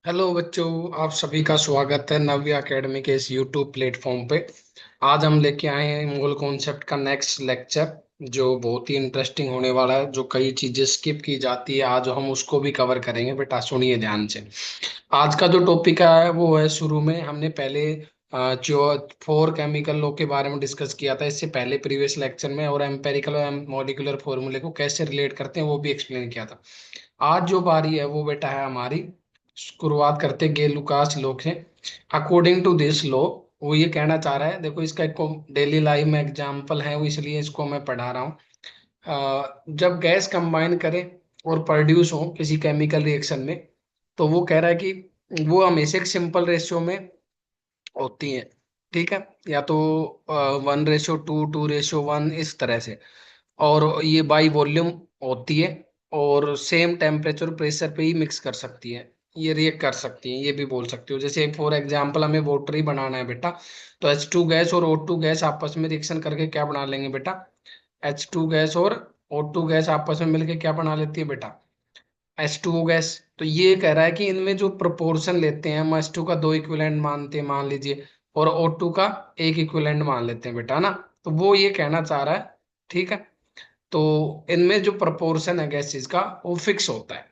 Hello बच्चों, आप सभी का स्वागत है नव्य एकेडमी के इस यूट्यूब प्लेटफॉर्म पे। आज हम लेके आए हैं मोल कॉन्सेप्ट का नेक्स्ट लेक्चर, जो बहुत ही इंटरेस्टिंग होने वाला है। जो कई चीजें स्किप की जाती है, आज हम उसको भी कवर करेंगे। बेटा सुनिए ध्यान से। आज का जो टॉपिक है वो है, शुरू में हमने पहले जो फोर केमिकल लॉ के बारे में डिस्कस किया था इससे पहले प्रीवियस लेक्चर में, और एम्पेरिकल और मॉलिक्यूलर फॉर्मूले को कैसे रिलेट करते हैं वो भी एक्सप्लेन किया था। आज जो बारी है वो बेटा है हमारी, शुरुआत करते हैं गे लुकास लॉ से। अकॉर्डिंग टू दिस लॉ, वो ये कहना चाह रहा है, देखो इसका एक डेली लाइफ में एग्जांपल है, वो इसलिए इसको मैं पढ़ा रहा हूँ। जब गैस कंबाइन करे और प्रोड्यूस हो किसी केमिकल रिएक्शन में, तो वो कह रहा है कि वो हमेशा एक सिंपल रेशियो में होती है। ठीक है, या तो 1:2, 2:1, इस तरह से। और ये बाई वॉल्यूम होती है, और सेम टेम्परेचर प्रेशर पे ही मिक्स कर सकती है, ये रिएक्ट कर सकती है। ये भी बोल सकते हो, जैसे फॉर एग्जांपल हमें वाटर ही बनाना है बेटा, तो H2 गैस और O2 गैस आपस में रिएक्शन करके क्या बना लेंगे बेटा? H2 गैस और O2 गैस आपस में मिलके क्या बना लेती है बेटा? H2O gas. तो ये कह रहा है कि इनमें जो प्रोपोर्शन लेते हैं, हम H2 का दो इक्विवेलेंट मानते हैं मान लीजिए, और O2 का एक इक्विवेलेंट मान लेते हैं बेटा ना। तो वो ये कहना चाह रहा है। ठीक है, तो इनमें जो प्रपोर्शन है गैसेस का वो फिक्स होता है।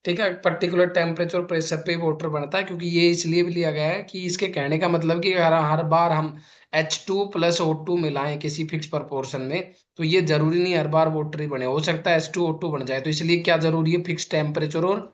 ठीक है, पर्टिकुलर टेम्परेचर प्रेशर पे वाटर बनता है, क्योंकि ये इसलिए भी लिया गया है कि इसके कहने का मतलब कि अगर हर बार हम H2 + O2 मिलाएं किसी फिक्स प्रपोर्शन में, तो ये जरूरी नहीं हर बार वाटर ही बने, हो सकता है H2O2 बन जाए। तो इसलिए क्या जरूरी है? फिक्स टेम्परेचर और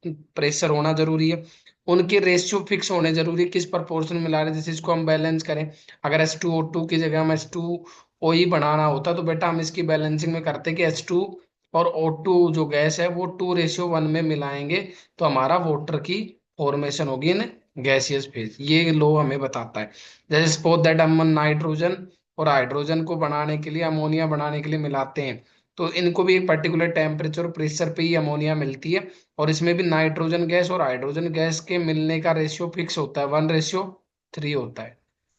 प्रेशर होना जरूरी है। उनके रेशियो फिक्स होने जरूरी है, किस प्रपोर्शन में मिला रहे हैं, जैसे इसको हम बैलेंस करें। अगर H2O2 की जगह हम H2O ही बनाना होता, तो बेटा हम इसकी बैलेंसिंग में करते कि H2 और O2 जो गैस है वो 2:1 में मिलाएंगे, तो हमारा वाटर की फॉर्मेशन होगी इन गैसियस फेज। ये लो हमें बताता है। जैसे सपोज दैट हम नाइट्रोजन और हाइड्रोजन को बनाने के लिए, अमोनिया बनाने के लिए मिलाते हैं, तो इनको भी एक पर्टिकुलर टेम्परेचर और प्रेशर पे ही अमोनिया मिलती है। और इसमें भी नाइट्रोजन गैस और हाइड्रोजन गैस के मिलने का रेशियो फिक्स होता है, 1:3 होता है।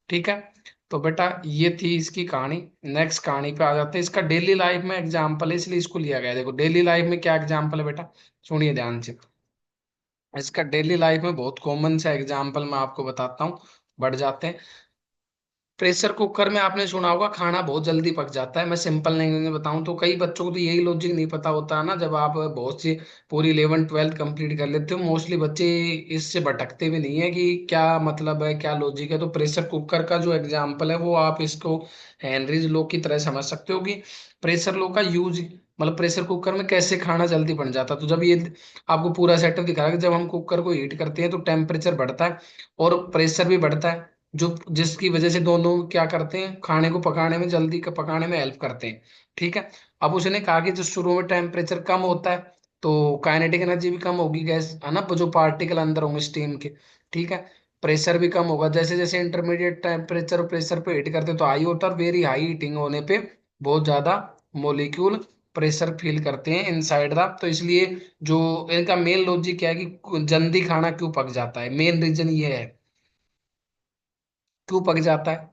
ठीक है, तो बेटा ये थी इसकी कहानी। नेक्स्ट कहानी पे आ जाते हैं। इसका डेली लाइफ में एग्जाम्पल है, इसलिए इसको लिया गया है। देखो डेली लाइफ में क्या एग्जाम्पल है बेटा, सुनिए ध्यान से। इसका डेली लाइफ में बहुत कॉमन सा एग्जाम्पल मैं आपको बताता हूँ। बढ़ जाते हैं। प्रेशर कुकर में आपने सुना होगा खाना बहुत जल्दी पक जाता है। मैं सिंपल लैंग्वेज में बताऊं तो कई बच्चों को तो यही लॉजिक नहीं पता होता है ना, जब आप बहुत सी पूरी 11th 12th कंप्लीट कर लेते हो, मोस्टली बच्चे इससे भटकते भी नहीं है कि क्या मतलब है, क्या लॉजिक है। तो प्रेशर कुकर का जो एग्जाम्पल है वो आप इसको हेनरीज लॉ की तरह समझ सकते हो कि प्रेशर लॉ का यूज, मतलब प्रेशर कुकर में कैसे खाना जल्दी बन जाता है। तो जब ये आपको पूरा सेटअप दिखा रहा है कि जब हम कुकर को हीट करते हैं तो टेम्परेचर बढ़ता है और प्रेशर भी बढ़ता है, जो जिसकी वजह से दोनों क्या करते हैं, खाने को पकाने में, जल्दी का पकाने में हेल्प करते हैं। ठीक है, अब उसने कहा कि जो शुरू में टेम्परेचर कम होता है तो काइनेटिक एनर्जी भी कम होगी, गैस है ना, जो पार्टिकल अंदर होंगे स्टीम के। ठीक है, प्रेशर भी कम होगा। जैसे जैसे इंटरमीडिएट टेम्परेचर और प्रेशर पे हीट करते हैं तो हाई होता है, और वेरी हाई हीटिंग होने पे बहुत ज्यादा मोलिक्यूल प्रेशर फील करते हैं इनसाइड द। तो इसलिए जो इनका मेन लॉजिक क्या है कि जल्दी खाना क्यों पक जाता है, मेन रीजन ये है क्यों पक जाता है।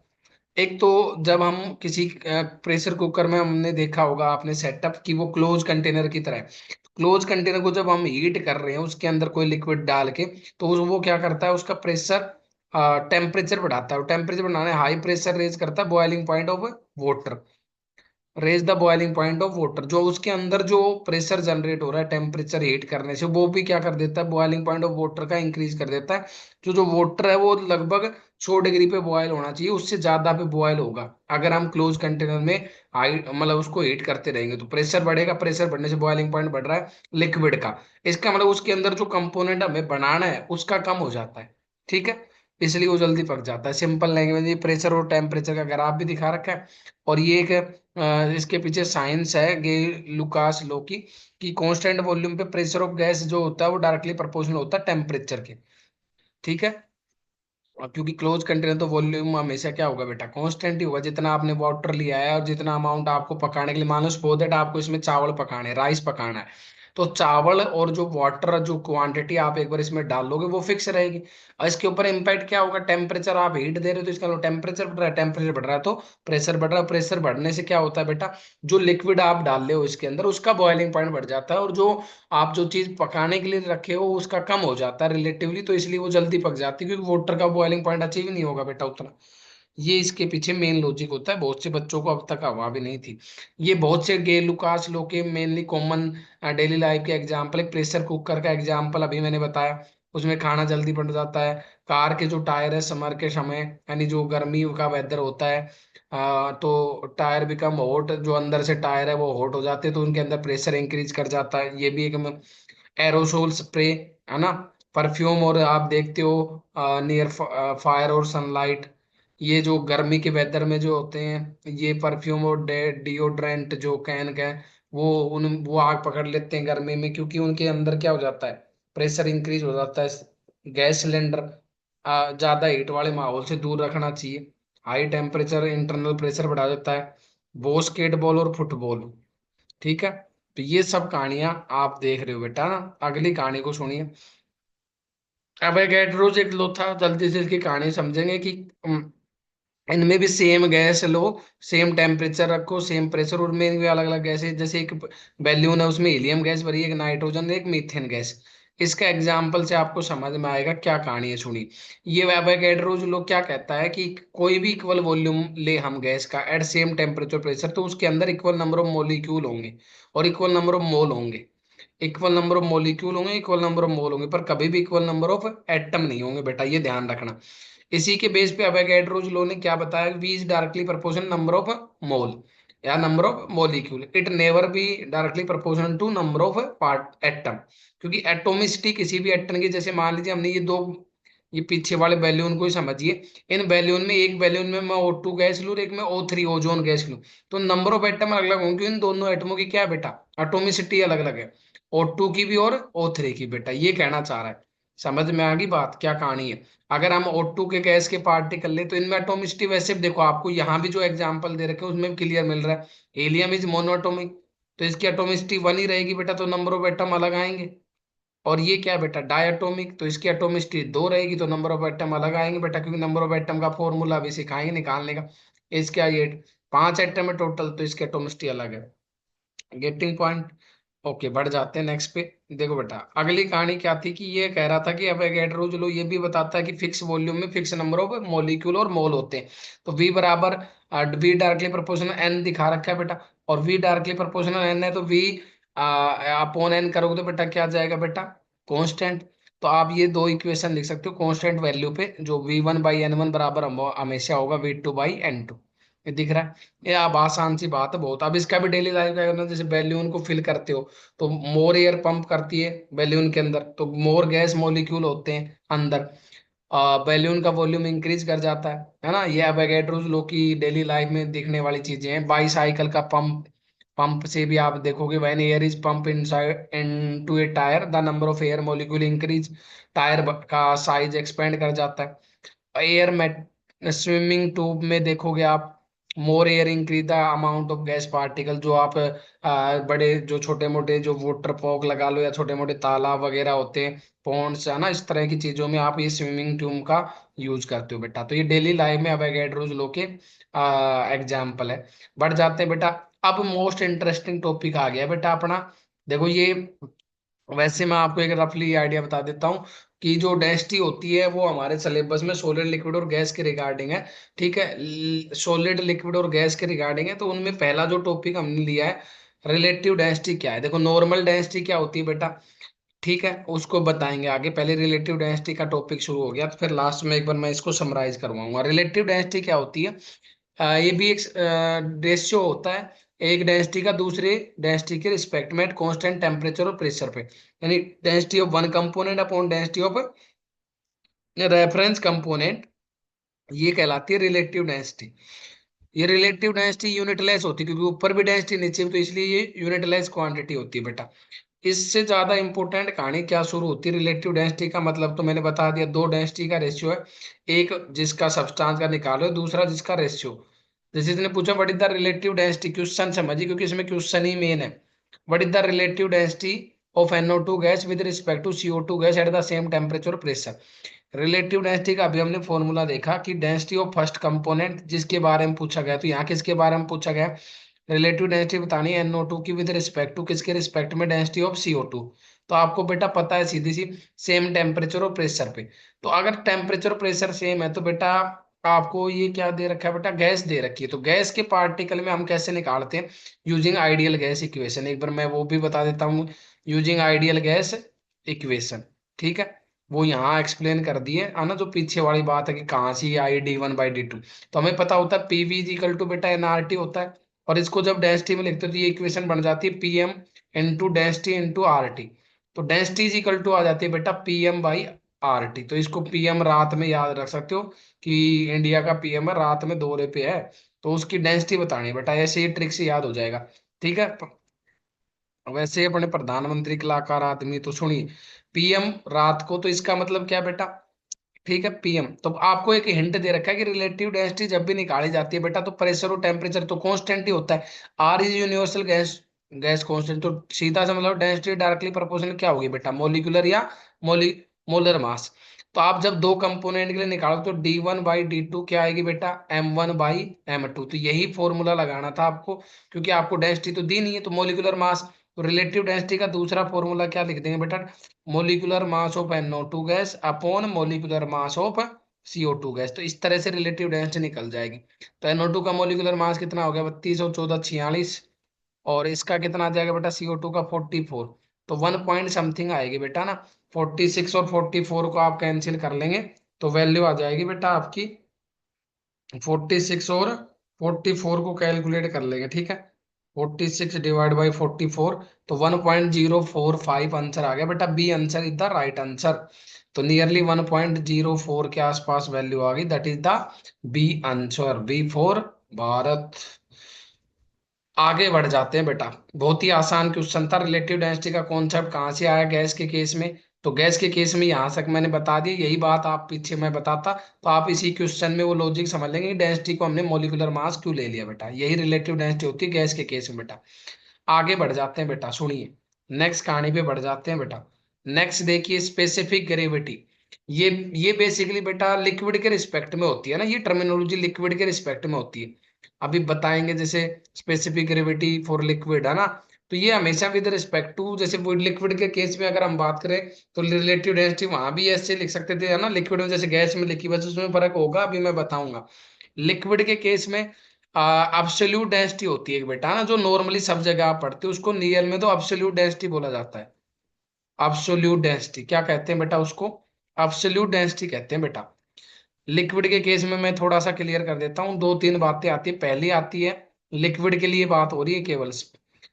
एक तो जब हम किसी प्रेशर कुकर में, हमने देखा होगा आपने सेटअप कि वो क्लोज कंटेनर की तरह है। क्लोज कंटेनर को जब हम हीट कर रहे हैं उसके अंदर कोई लिक्विड डाल के, तो वो क्या करता है, उसका प्रेशर टेम्परेचर बढ़ाता है। टेम्परेचर बढ़ाने हाई प्रेशर रेज करता है boiling point of water. Raise the boiling point of water, जो उसके अंदर जो प्रेशर जनरेट हो रहा है टेम्परेचर हीट करने से, वो भी क्या कर देता है, बॉइलिंग पॉइंट ऑफ वाटर का इंक्रीज कर देता है। जो जो वाटर है वो लगभग 100 डिग्री पे बॉयल होना चाहिए, उससे ज्यादा पे बॉयल होगा। अगर हम क्लोज कंटेनर में हाई मतलब उसको हीट करते रहेंगे तो प्रेशर बढ़ेगा, प्रेशर बढ़ने से बॉइलिंग पॉइंट बढ़ रहा है लिक्विड का, इसका मतलब उसके अंदर जो कंपोनेंट हमें बनाना है उसका कम हो जाता है। ठीक है, इसलिए वो जल्दी पक जाता है। सिंपल लैंग्वेज, ये प्रेशर और टेम्परेचर का ग्राफ भी दिखा रखा है। और ये एक इसके पीछे साइंस है गे लुकास लो की, कि कांस्टेंट वॉल्यूम पे प्रेशर ऑफ गैस जो होता है वो डायरेक्टली प्रोपोर्शनल होता है टेम्परेचर के। ठीक है, और क्योंकि क्लोज कंटेनर तो वॉल्यूम हमेशा क्या होगा बेटा, कांस्टेंट ही होगा। जितना आपने वाटर लिया है और जितना अमाउंट आपको पकाने के लिए, मान लो सपोज दैट आपको इसमें चावल पकाने, राइस पकाना है, तो चावल और जो वाटर जो क्वांटिटी आप एक बार इसमें डाल लोगे वो फिक्स रहेगी। और इसके ऊपर इम्पैक्ट क्या होगा, टेम्परेचर आप हीट दे रहे हो तो इसका टेम्परेचर बढ़ रहा है, टेम्परेचर बढ़ रहा है तो प्रेशर बढ़ रहा है, प्रेशर बढ़ने से क्या होता है बेटा, जो लिक्विड आप डाल रहे हो इसके अंदर उसका बॉइलिंग पॉइंट बढ़ जाता है, और जो आप जो चीज पकाने के लिए रखे हो उसका कम हो जाता है रिलेटिवली, तो इसलिए वो जल्दी पक जाती है क्योंकि वाटर का बॉइलिंग पॉइंट अचीव नहीं होगा बेटा उतना। ये इसके पीछे मेन लॉजिक होता है, बहुत से बच्चों को अब तक हवा भी नहीं थी। ये बहुत से गे लुकास लो के मेनली कॉमन डेली लाइफ के एग्जाम्पल है। प्रेशर कुकर का एग्जाम्पल अभी मैंने बताया, उसमें खाना जल्दी बन जाता है। कार के जो टायर है समर के समय, यानी जो गर्मी का वेदर होता है, तो टायर बिकम हॉट, जो अंदर से टायर है वो हॉट हो जाते हैं तो उनके अंदर प्रेशर इंक्रीज कर जाता है। ये भी एक एरोसोल स्प्रे है ना, परफ्यूम, और आप देखते हो नियर फायर और सनलाइट, ये जो गर्मी के वेदर में जो होते हैं ये परफ्यूम और डिओड्रेंट जो कैन का है, वो आग पकड़ लेते हैं गर्मी में, क्योंकि उनके अंदर क्या हो जाता है, प्रेशर इंक्रीज हो जाता है। गैस सिलेंडर ज्यादा हीट वाले माहौल से दूर रखना चाहिए, हाई टेम्परेचर इंटरनल प्रेशर बढ़ा देता है। बास्केटबॉल और फुटबॉल, ठीक है। तो ये सब कहानियां आप देख रहे हो बेटा ना। अगली कहानी को सुनिए। अब एवोगैड्रोस एक लो था, जल्दी से इसकी कहानी समझेंगे कि इनमें भी सेम गैस लो, सेम टेम्परेचर रखो, सेम प्रेशर, उनमें भी अलग अलग गैसें, जैसे एक बैलून है उसमें हीलियम गैस भरी है, एक नाइट्रोजन, एक मीथेन गैस। इसका एग्जाम्पल से आपको समझ में आएगा क्या कहानी है, सुनी। ये एवोगैड्रो जो लोग क्या कहता है कि कोई भी इक्वल वॉल्यूम ले हम गैस का एट सेम टेम्परेचर प्रेशर, तो उसके अंदर इक्वल नंबर ऑफ मोलिक्यूल होंगे और इक्वल नंबर ऑफ मोल होंगे। इक्वल नंबर ऑफ मॉलिक्यूल होंगे, इक्वल नंबर ऑफ मोल होंगे, पर कभी भी इक्वल नंबर ऑफ एटम नहीं होंगे बेटा, ये ध्यान रखना। इसी के बेस पे अवोगाड्रो लॉ ने क्या बताया, V is directly proportional number of mole या number of molecule, it never be directly proportional to number of part atom. क्योंकि एटोमिसिटी किसी भी एटम की, जैसे मान लीजिए हमने ये दो, ये पीछे वाले बैलून को ही समझिए, इन बैलून में एक बैलून में मैं O2 गैस लूँ और एक में O3 ओजोन गैस लूँ, तो नंबर ऑफ एटम अलग अलग होंगे, इन दोनों एटमों की क्या है बेटा, एटोमिसिटी अलग अलग है, O2 की भी और O3 की बेटा, ये कहना चाह रहा है। समझ में आ गई बात, क्या कहानी है। अगर हम O2 के गैस के पार्टिकल ले तो इनमें एटोमिसिटी, वैसे भी देखो आपको यहाँ भी जो एग्जांपल दे रखे हैं उसमें भी क्लियर मिल रहा है, हीलियम इज मोनोएटॉमिक, तो इसकी एटोमिसिटी 1 ही रहेगी बेटा, तो नंबर ऑफ एटम अलग आएंगे। और ये क्या है बेटा, डायटोमिक, तो इसकी एटोमिसिटी 2 रहेगी, तो नंबर ऑफ एटम अलग आएंगे बेटा, क्योंकि नंबर ऑफ एटम का फॉर्मूला अभी सिखाएंगे निकालने का। इसके ये 5 एटम है टोटल, तो इसकी एटोमिसिटी अलग है। Getting point. ओके, बढ़ जाते हैं नेक्स्ट पे। देखो बेटा अगली कहानी क्या थी, कि ये कह रहा था कि एवोगैड्रो जो ये भी बताता है कि फिक्स वॉल्यूम में फिक्स नंबर ऑफ मॉलिक्यूल और मोल होते हैं। तो वी बराबर वी डायरेक्टली प्रोपोर्शनल एन दिखा रखा है बेटा, और वी डायरेक्टली प्रोपोर्शनल एन है, तो वी अपॉन एन करोगे तो बेटा क्या आ जाएगा बेटा, कांस्टेंट। तो आप ये दो इक्वेशन लिख सकते हो कांस्टेंट वैल्यू पे, जो V1/N1 बराबर हमेशा होगा V2/N2। ये दिख रहा है। ये अब आसान सी बात है बहुत। अब इसका भी डेली लाइफ का करना, जैसे बैलून को फिल करते हो तो मोर एयर पंप करती है बैलून के अंदर, तो मोर गैस मॉलिक्यूल होते हैं अंदर, बैलून का वॉल्यूम इंक्रीज कर जाता है ना। ये एवोगैड्रोस लॉ की डेली लाइफ में दिखने वाली चीजें हैं। बाईसाइकिल का पंप, पंप से भी आप देखोगे, when air is pump inside into A tyre the number of air molecule increase, tyre का साइज एक्सपेंड कर जाता है। एयर में स्विमिंग ट्यूब में देखोगे आप, मोर air increase the amount of gas particle, जो आप बड़े जो छोटे मोटे जो वाटर पॉक लगा लो या छोटे मोटे तालाब वगैरह होते हैं, पॉन्ड्स है ना, इस तरह की चीजों में आप ये स्विमिंग ट्यूब का यूज करते हो बेटा। तो ये डेली लाइफ में अवोगाड्रो लो के एग्जाम्पल है। बढ़ जाते हैं बेटा। अब मोस्ट इंटरेस्टिंग टॉपिक आ गया बेटा अपना। देखो ये, वैसे मैं आपको एक रफली आइडिया बता देता हूँ कि जो डेंसिटी होती है वो हमारे सिलेबस में सॉलिड लिक्विड और गैस के रिगार्डिंग है, ठीक है। सॉलिड लिक्विड और गैस के रिगार्डिंग है, तो उनमें पहला जो टॉपिक हमने लिया है, रिलेटिव डेंसिटी क्या है। देखो नॉर्मल डेंसिटी क्या होती है बेटा, ठीक है, उसको बताएंगे आगे। पहले रिलेटिव डेंसिटी का टॉपिक शुरू हो गया, तो फिर लास्ट में एक बार मैं इसको समराइज करवाऊंगा। रिलेटिव डेंसिटी क्या होती है, ये भी एक रेशियो होता है एक डेंसिटी का दूसरे डेंसिटी के रिस्पेक्ट में कांस्टेंट टेम्परेचर और प्रेशर पे, यानी density of one component upon density of reference component, ये कहलाती है रिलेटिव डेंसिटी। ये रिलेटिव डेंसिटी यूनिटलेस होती है, क्योंकि ऊपर भी डेंसिटी नीचे भी, तो इसलिए ये यूनिटलेस क्वांटिटी होती है बेटा। इससे ज्यादा इंपॉर्टेंट कहानी क्या शुरू होती है, रिलेटिव डेंसिटी का मतलब तो मैंने बता दिया, दो डेंसिटी का रेशियो है, एक जिसका सब्सटेंस का निकालो, दूसरा जिसका रेशियो। जैसे इसने पूछा what is the relative density, question समझिए क्योंकि इसमें क्वेश्चन ही मेन है। What is the relative density of NO2 gas with respect to CO2 gas at the same temperature और प्रेशर। रिलेटिव डेंसिटी का अभी हमने फॉर्मूला देखा कि डेंसिटी ऑफ फर्स्ट कंपोनेंट जिसके बारे में पूछा गया, तो यहाँ किसके बारे में पूछा गया, रिलेटिव डेंसिटी बतानी है NO2 की विद रिस्पेक्ट टू किसके रिस्पेक्ट में, डेंसिटी ऑफ CO2। तो आपको बेटा पता है सीधी सी, सेम टेम्परेचर और प्रेशर पे। तो अगर टेम्परेचर और प्रेशर सेम है तो बेटा आपको ये क्या दे रखा है बेटा, गैस दे रखी है। तो गैस के पार्टिकल में हम कैसे निकालते हैं, यूजिंग आइडियल गैस इक्वेशन। एक बार मैं वो भी बता देता हूँ, यूजिंग आइडियल गैस इक्वेशन। ठीक है, वो यहाँ एक्सप्लेन कर दिए है ना, जो पीछे वाली बात है कि कहाँ से आई d1/d2। तो हमें पता होता है पीवी इज इक्वल टू बेटा nRT होता है, और इसको जब डेंसिटी में लिखते हैं तो ये इक्वेशन बन जाती है PM into density into RT. तो डेंसिटी इज इक्वल टू आ जाती है बेटा PM/RT। तो इसको पीएम रात में याद रख सकते हो कि इंडिया का पीएम है, रात में दौरे पे है, तो उसकी डेंसिटी बतानी है बेटा, ऐसे ही ट्रिक से याद हो जाएगा। ठीक है, वैसे अपने प्रधानमंत्री कलाकार आदमी, तो सुनिए पीएम रात को, तो इसका मतलब क्या बेटा, ठीक है पीएम। तो आपको एक हिंट दे रखा है कि रिलेटिव डेंसिटी जब भी निकाली जाती है बेटा, तो प्रेशर और टेम्परेचर तो कांस्टेंट ही होता है। R is universal gas, gas constant, तो सीधा सा मतलब डेंसिटी डायरेक्टली प्रोपोर्शनल क्या होगी बेटा, मोलिकुलर या मोली मोलर मास। तो आप जब दो कंपोनेंट के लिए निकालो तो d1/d2 क्या आएगी बेटा, M1/M2। तो यही फॉर्मूला लगाना था आपको, क्योंकि आपको डेंसिटी तो दी नहीं है, तो मोलिकुलर मास। तो रिलेटिव डेंसिटी का दूसरा फॉर्मूला क्या लिख देंगे बेटा, molecular mass of NO2 gas upon molecular mass of CO2 gas. तो इस तरह से रिलेटिव डेंसिटी निकल जाएगी। तो NO2 का मोलिकुलर मास कितना हो गया, 3214 46, और इसका कितना आ जाएगा बेटा, CO2 का 44। तो 1 पॉइंट समथिंग आएगी बेटा ना, 46 और 44 को आप कैंसिल कर लेंगे, तो वैल्यू आ जाएगी बेटा आपकी 46, और 44 को कैलकुलेट कर लेंगे। ठीक है, 46 डिवाइड बाई 44, तो 1.045 आंसर आ गया बेटा, B answer is the right answer. तो नियरली 1.04 के आसपास वैल्यू आ गई, that is the B answer, B for Bharat. आगे बढ़ जाते हैं बेटा, बहुत ही आसान क्वेश्चन था। रिलेटिव डेंसिटी का कॉन्सेप्ट कहाँ से आया गैस के केस में, तो गैस के केस में यहाँ तक मैंने बता दिया, यही बात आप पीछे मैं बताता तो आप इसी क्वेश्चन में वो लॉजिक समझ लेंगे कि डेंसिटी को हमने मोलिकुलर मास क्यों ले लिया बेटा, यही रिलेटिव डेंसिटी होती है गैस के केस में बेटा। आगे बढ़ जाते हैं बेटा, सुनिए नेक्स्ट कहानी पे बढ़ जाते हैं बेटा। नेक्स्ट देखिए, स्पेसिफिक ग्रेविटी। ये बेसिकली बेटा लिक्विड के रिस्पेक्ट में होती है ना, ये टर्मिनोलॉजी लिक्विड के रिस्पेक्ट में होती है। अभी बताएंगे, जैसे स्पेसिफिक ग्रेविटी फॉर लिक्विड है ना, तो ये हमेशा विद रिस्पेक्ट टू, जैसे वो लिक्विड के केस में अगर हम बात करें तो रिलेटिव डेंसिटी वहां भी ऐसे लिख सकते थे है ना, लिक्विड में जैसे गैस में लिखी, बस उसमें फर्क होगा, अभी मैं बताऊंगा। लिक्विड के केस में अब्सोल्यूट डेंसिटी होती है बेटा ना, जो नॉर्मली सब जगह आप पढ़ते हो उसको रियल में तो अब्सोल्यूट डेंसिटी बोला जाता है। अब्सोल्यूट डेंसिटी क्या कहते हैं बेटा, उसको अब्सोल्यूट डेंसिटी कहते हैं बेटा। लिक्विड के केस में मैं थोड़ा सा क्लियर कर देता हूँ, दो तीन बातें आती है। पहली आती है, लिक्विड के लिए बात हो रही है केवल,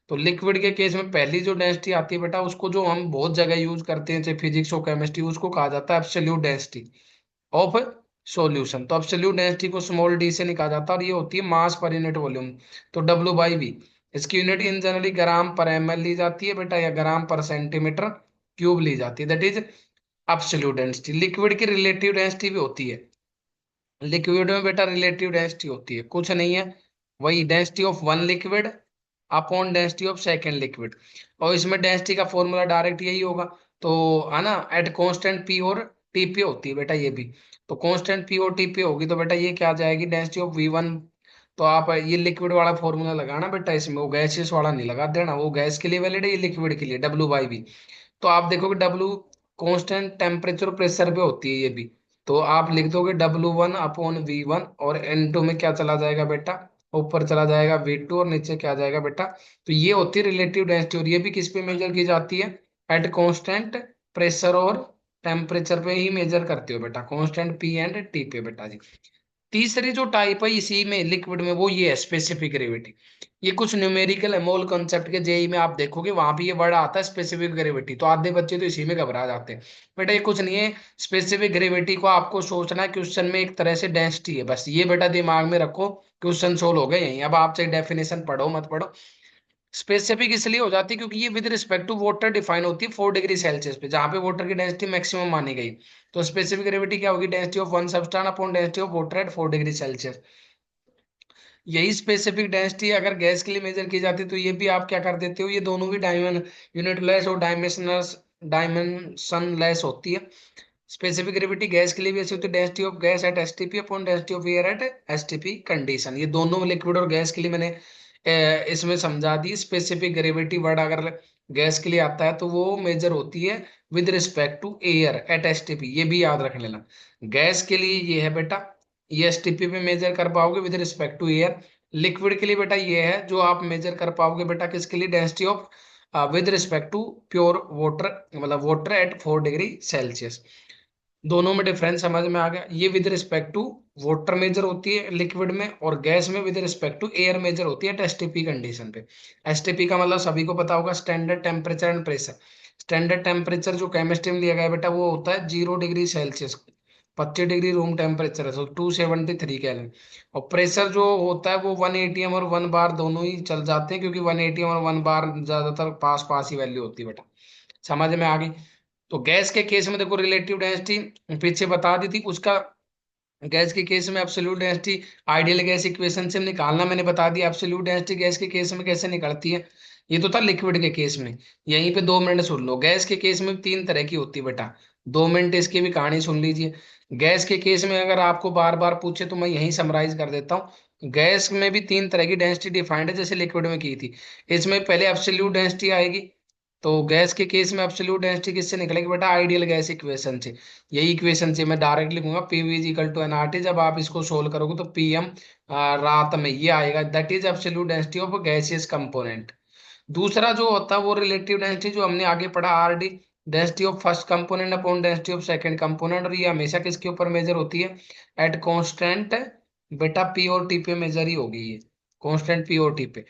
तो लिक्विड के केस में पहली जो डेंसिटी आती है बेटा, उसको जो हम बहुत जगह यूज करते हैं चाहे फिजिक्स और केमिस्ट्री, उसको कहा जाता है एब्सोल्यूट डेंसिटी ऑफ सॉल्यूशन। तो एब्सोल्यूट डेंसिटी को स्मॉल डी से निकाला जाता है, और ये होती है मास पर यूनिट वॉल्यूम। तो W/V, इसकी यूनिट इन जनरली ग्राम पर ml ली जाती है बेटा, या ग्राम पर सेंटीमीटर क्यूब ली जाती है, that is absolute density. Liquid की रिलेटिव डेंसिटी भी होती है, लिक्विड में बेटा रिलेटिव डेंसिटी होती है, कुछ नहीं है, वही density of one liquid upon density of second liquid. और इसमें डेंसिटी का फॉर्मूला डायरेक्ट यही होगा, तो है ना, एट कांस्टेंट पी और टीपी होती है बेटा ये भी। तो कांस्टेंट पी और टीपी होगी तो बेटा ये क्या आ जाएगी, डेंसिटी ऑफ V1। तो आप ये लिक्विड वाला फॉर्मूला लगाना बेटा, इसमें वो गैसेस वाला नहीं लगा देना, वो गैस के लिए वैलिड है, ये लिक्विड के लिए W/V। तो आप देखोगे W कांस्टेंट टेम्परेचर प्रेशर पे होती है ये भी, तो आप लिख दोगे W1/V1, और N2 में क्या चला जाएगा बेटा, ऊपर चला जाएगा V2, और नीचे क्या आ जाएगा बेटा। तो ये होती है रिलेटिव डेंसिटी, और ये भी किस पे मेजर की जाती है, एट कांस्टेंट प्रेशर और टेम्परेचर पे ही मेजर करते हो बेटा, कांस्टेंट P एंड T पे बेटा जी। तीसरी जो टाइप है इसी में लिक्विड में, वो ये है स्पेसिफिक ग्रेविटी। ये कुछ न्यूमेरिकल है, मोल कॉन्सेप्ट के जेई में आप देखोगे वहां भी ये वर्ड आता है स्पेसिफिक ग्रेविटी, तो आधे बच्चे तो इसी में घबरा जाते हैं। बेटा ये कुछ नहीं है, स्पेसिफिक ग्रेविटी को आपको सोचना है क्वेश्चन में एक तरह से डेंसिटी है, बस ये बेटा दिमाग में रखो, क्वेश्चन सोल्व हो गए यहीं। अब आप चाहे डेफिनेशन पढ़ो मत पढ़ो, स्पेसिफिक इसलिए हो जाती है क्योंकि ये with respect to water define होती है 4 डिग्री सेल्सियस पे, जहां पे वाटर की डेंसिटी मैक्सिमम मानी गई। तो स्पेसिफिक ग्रेविटी क्या होगी, density of one substance upon density of water at 4 degree Celsius. यही स्पेसिफिक डेंसिटी अगर गैस के लिए मेजर की जाती तो ये भी आप क्या कर देते हो, ये दोनों भी यूनिट लेस और डायमेंशन लेस होती है। स्पेसिफिक ग्रेविटी गैस के लिए भी ऐसी होती है, density of gas at STP upon density of air at STP condition. ये दोनों लिक्विड और गैस के लिए मैंने इसमें समझा दी। स्पेसिफिक ग्रेविटी वर्ड अगर गैस के लिए आता है तो वो मेजर होती है with respect to air at STP, ये भी याद रख लेना। गैस के लिए ये है बेटा, ये एसटीपी में मेजर कर पाओगे with respect to air. Liquid के लिए बेटा ये है जो आप मेजर कर पाओगे बेटा किसके लिए, density of with respect to pure water, मतलब वाटर एट 4 डिग्री सेल्सियस। दोनों में डिफरेंस समझ में आ गया। ये with respect to water measure होती है लिक्विड में, और गैस में with respect to air measure होती है एसटीपी कंडीशन पे। एसटीपी का मतलब सभी को पता होगा, standard temperature and pressure. Standard temperature जो केमिस्ट्री में लिया गया है बेटा वो होता है 0 degree Celsius, 25 degree room temperature है, तो 273 केल्विन। और प्रेशर जो होता है वो 1 atm और 1 बार दोनों ही चल जाते हैं, क्योंकि 1 atm और 1 बार ज्यादातर पास पास ही वैल्यू होती है बेटा। समझ में आ गई। तो गैस के केस में देखो रिलेटिव डेंसिटी पीछे बता दी थी उसका। गैस के केस में absolute density ideal gas equation से निकालना मैंने बता दिया। एब्सोल्यूट डेंसिटी गैस के केस में कैसे निकलती है, ये तो था लिक्विड के केस में। यहीं पे 2 मिनट सुन लो, गैस के केस में 3 तरह की होती है बेटा। 2 मिनट इसकी भी कहानी सुन लीजिए। गैस के केस में अगर आपको बार बार पूछे तो मैं यहीं समराइज कर देता हूँ। गैस में भी 3 तरह की डेंसिटी डिफाइंड है जैसे लिक्विड में की थी। इसमें पहले एब्सोल्यूट डेंसिटी आएगी। तो गैस के केस में एब्सोल्यूट डेंसिटी किससे निकलेगी बेटा, आइडियल गैस इक्वेशन से। यही इक्वेशन से मैं डायरेक्ट लिखूंगा, PV is equal to NRT. जब आप इसको सोल्व करोगे तो पीएम रात में ये आएगा, that is absolute density of gaseous component. दूसरा जो होता है वो रिलेटिव डेंसिटी, जो हमने आगे पढ़ा RD, density of first component upon density of second component. और ये हमेशा किसके ऊपर मेजर होती है, एट कांस्टेंट बेटा पी और टी पे मेजर ही होगी ये, कांस्टेंट पी और टी पे।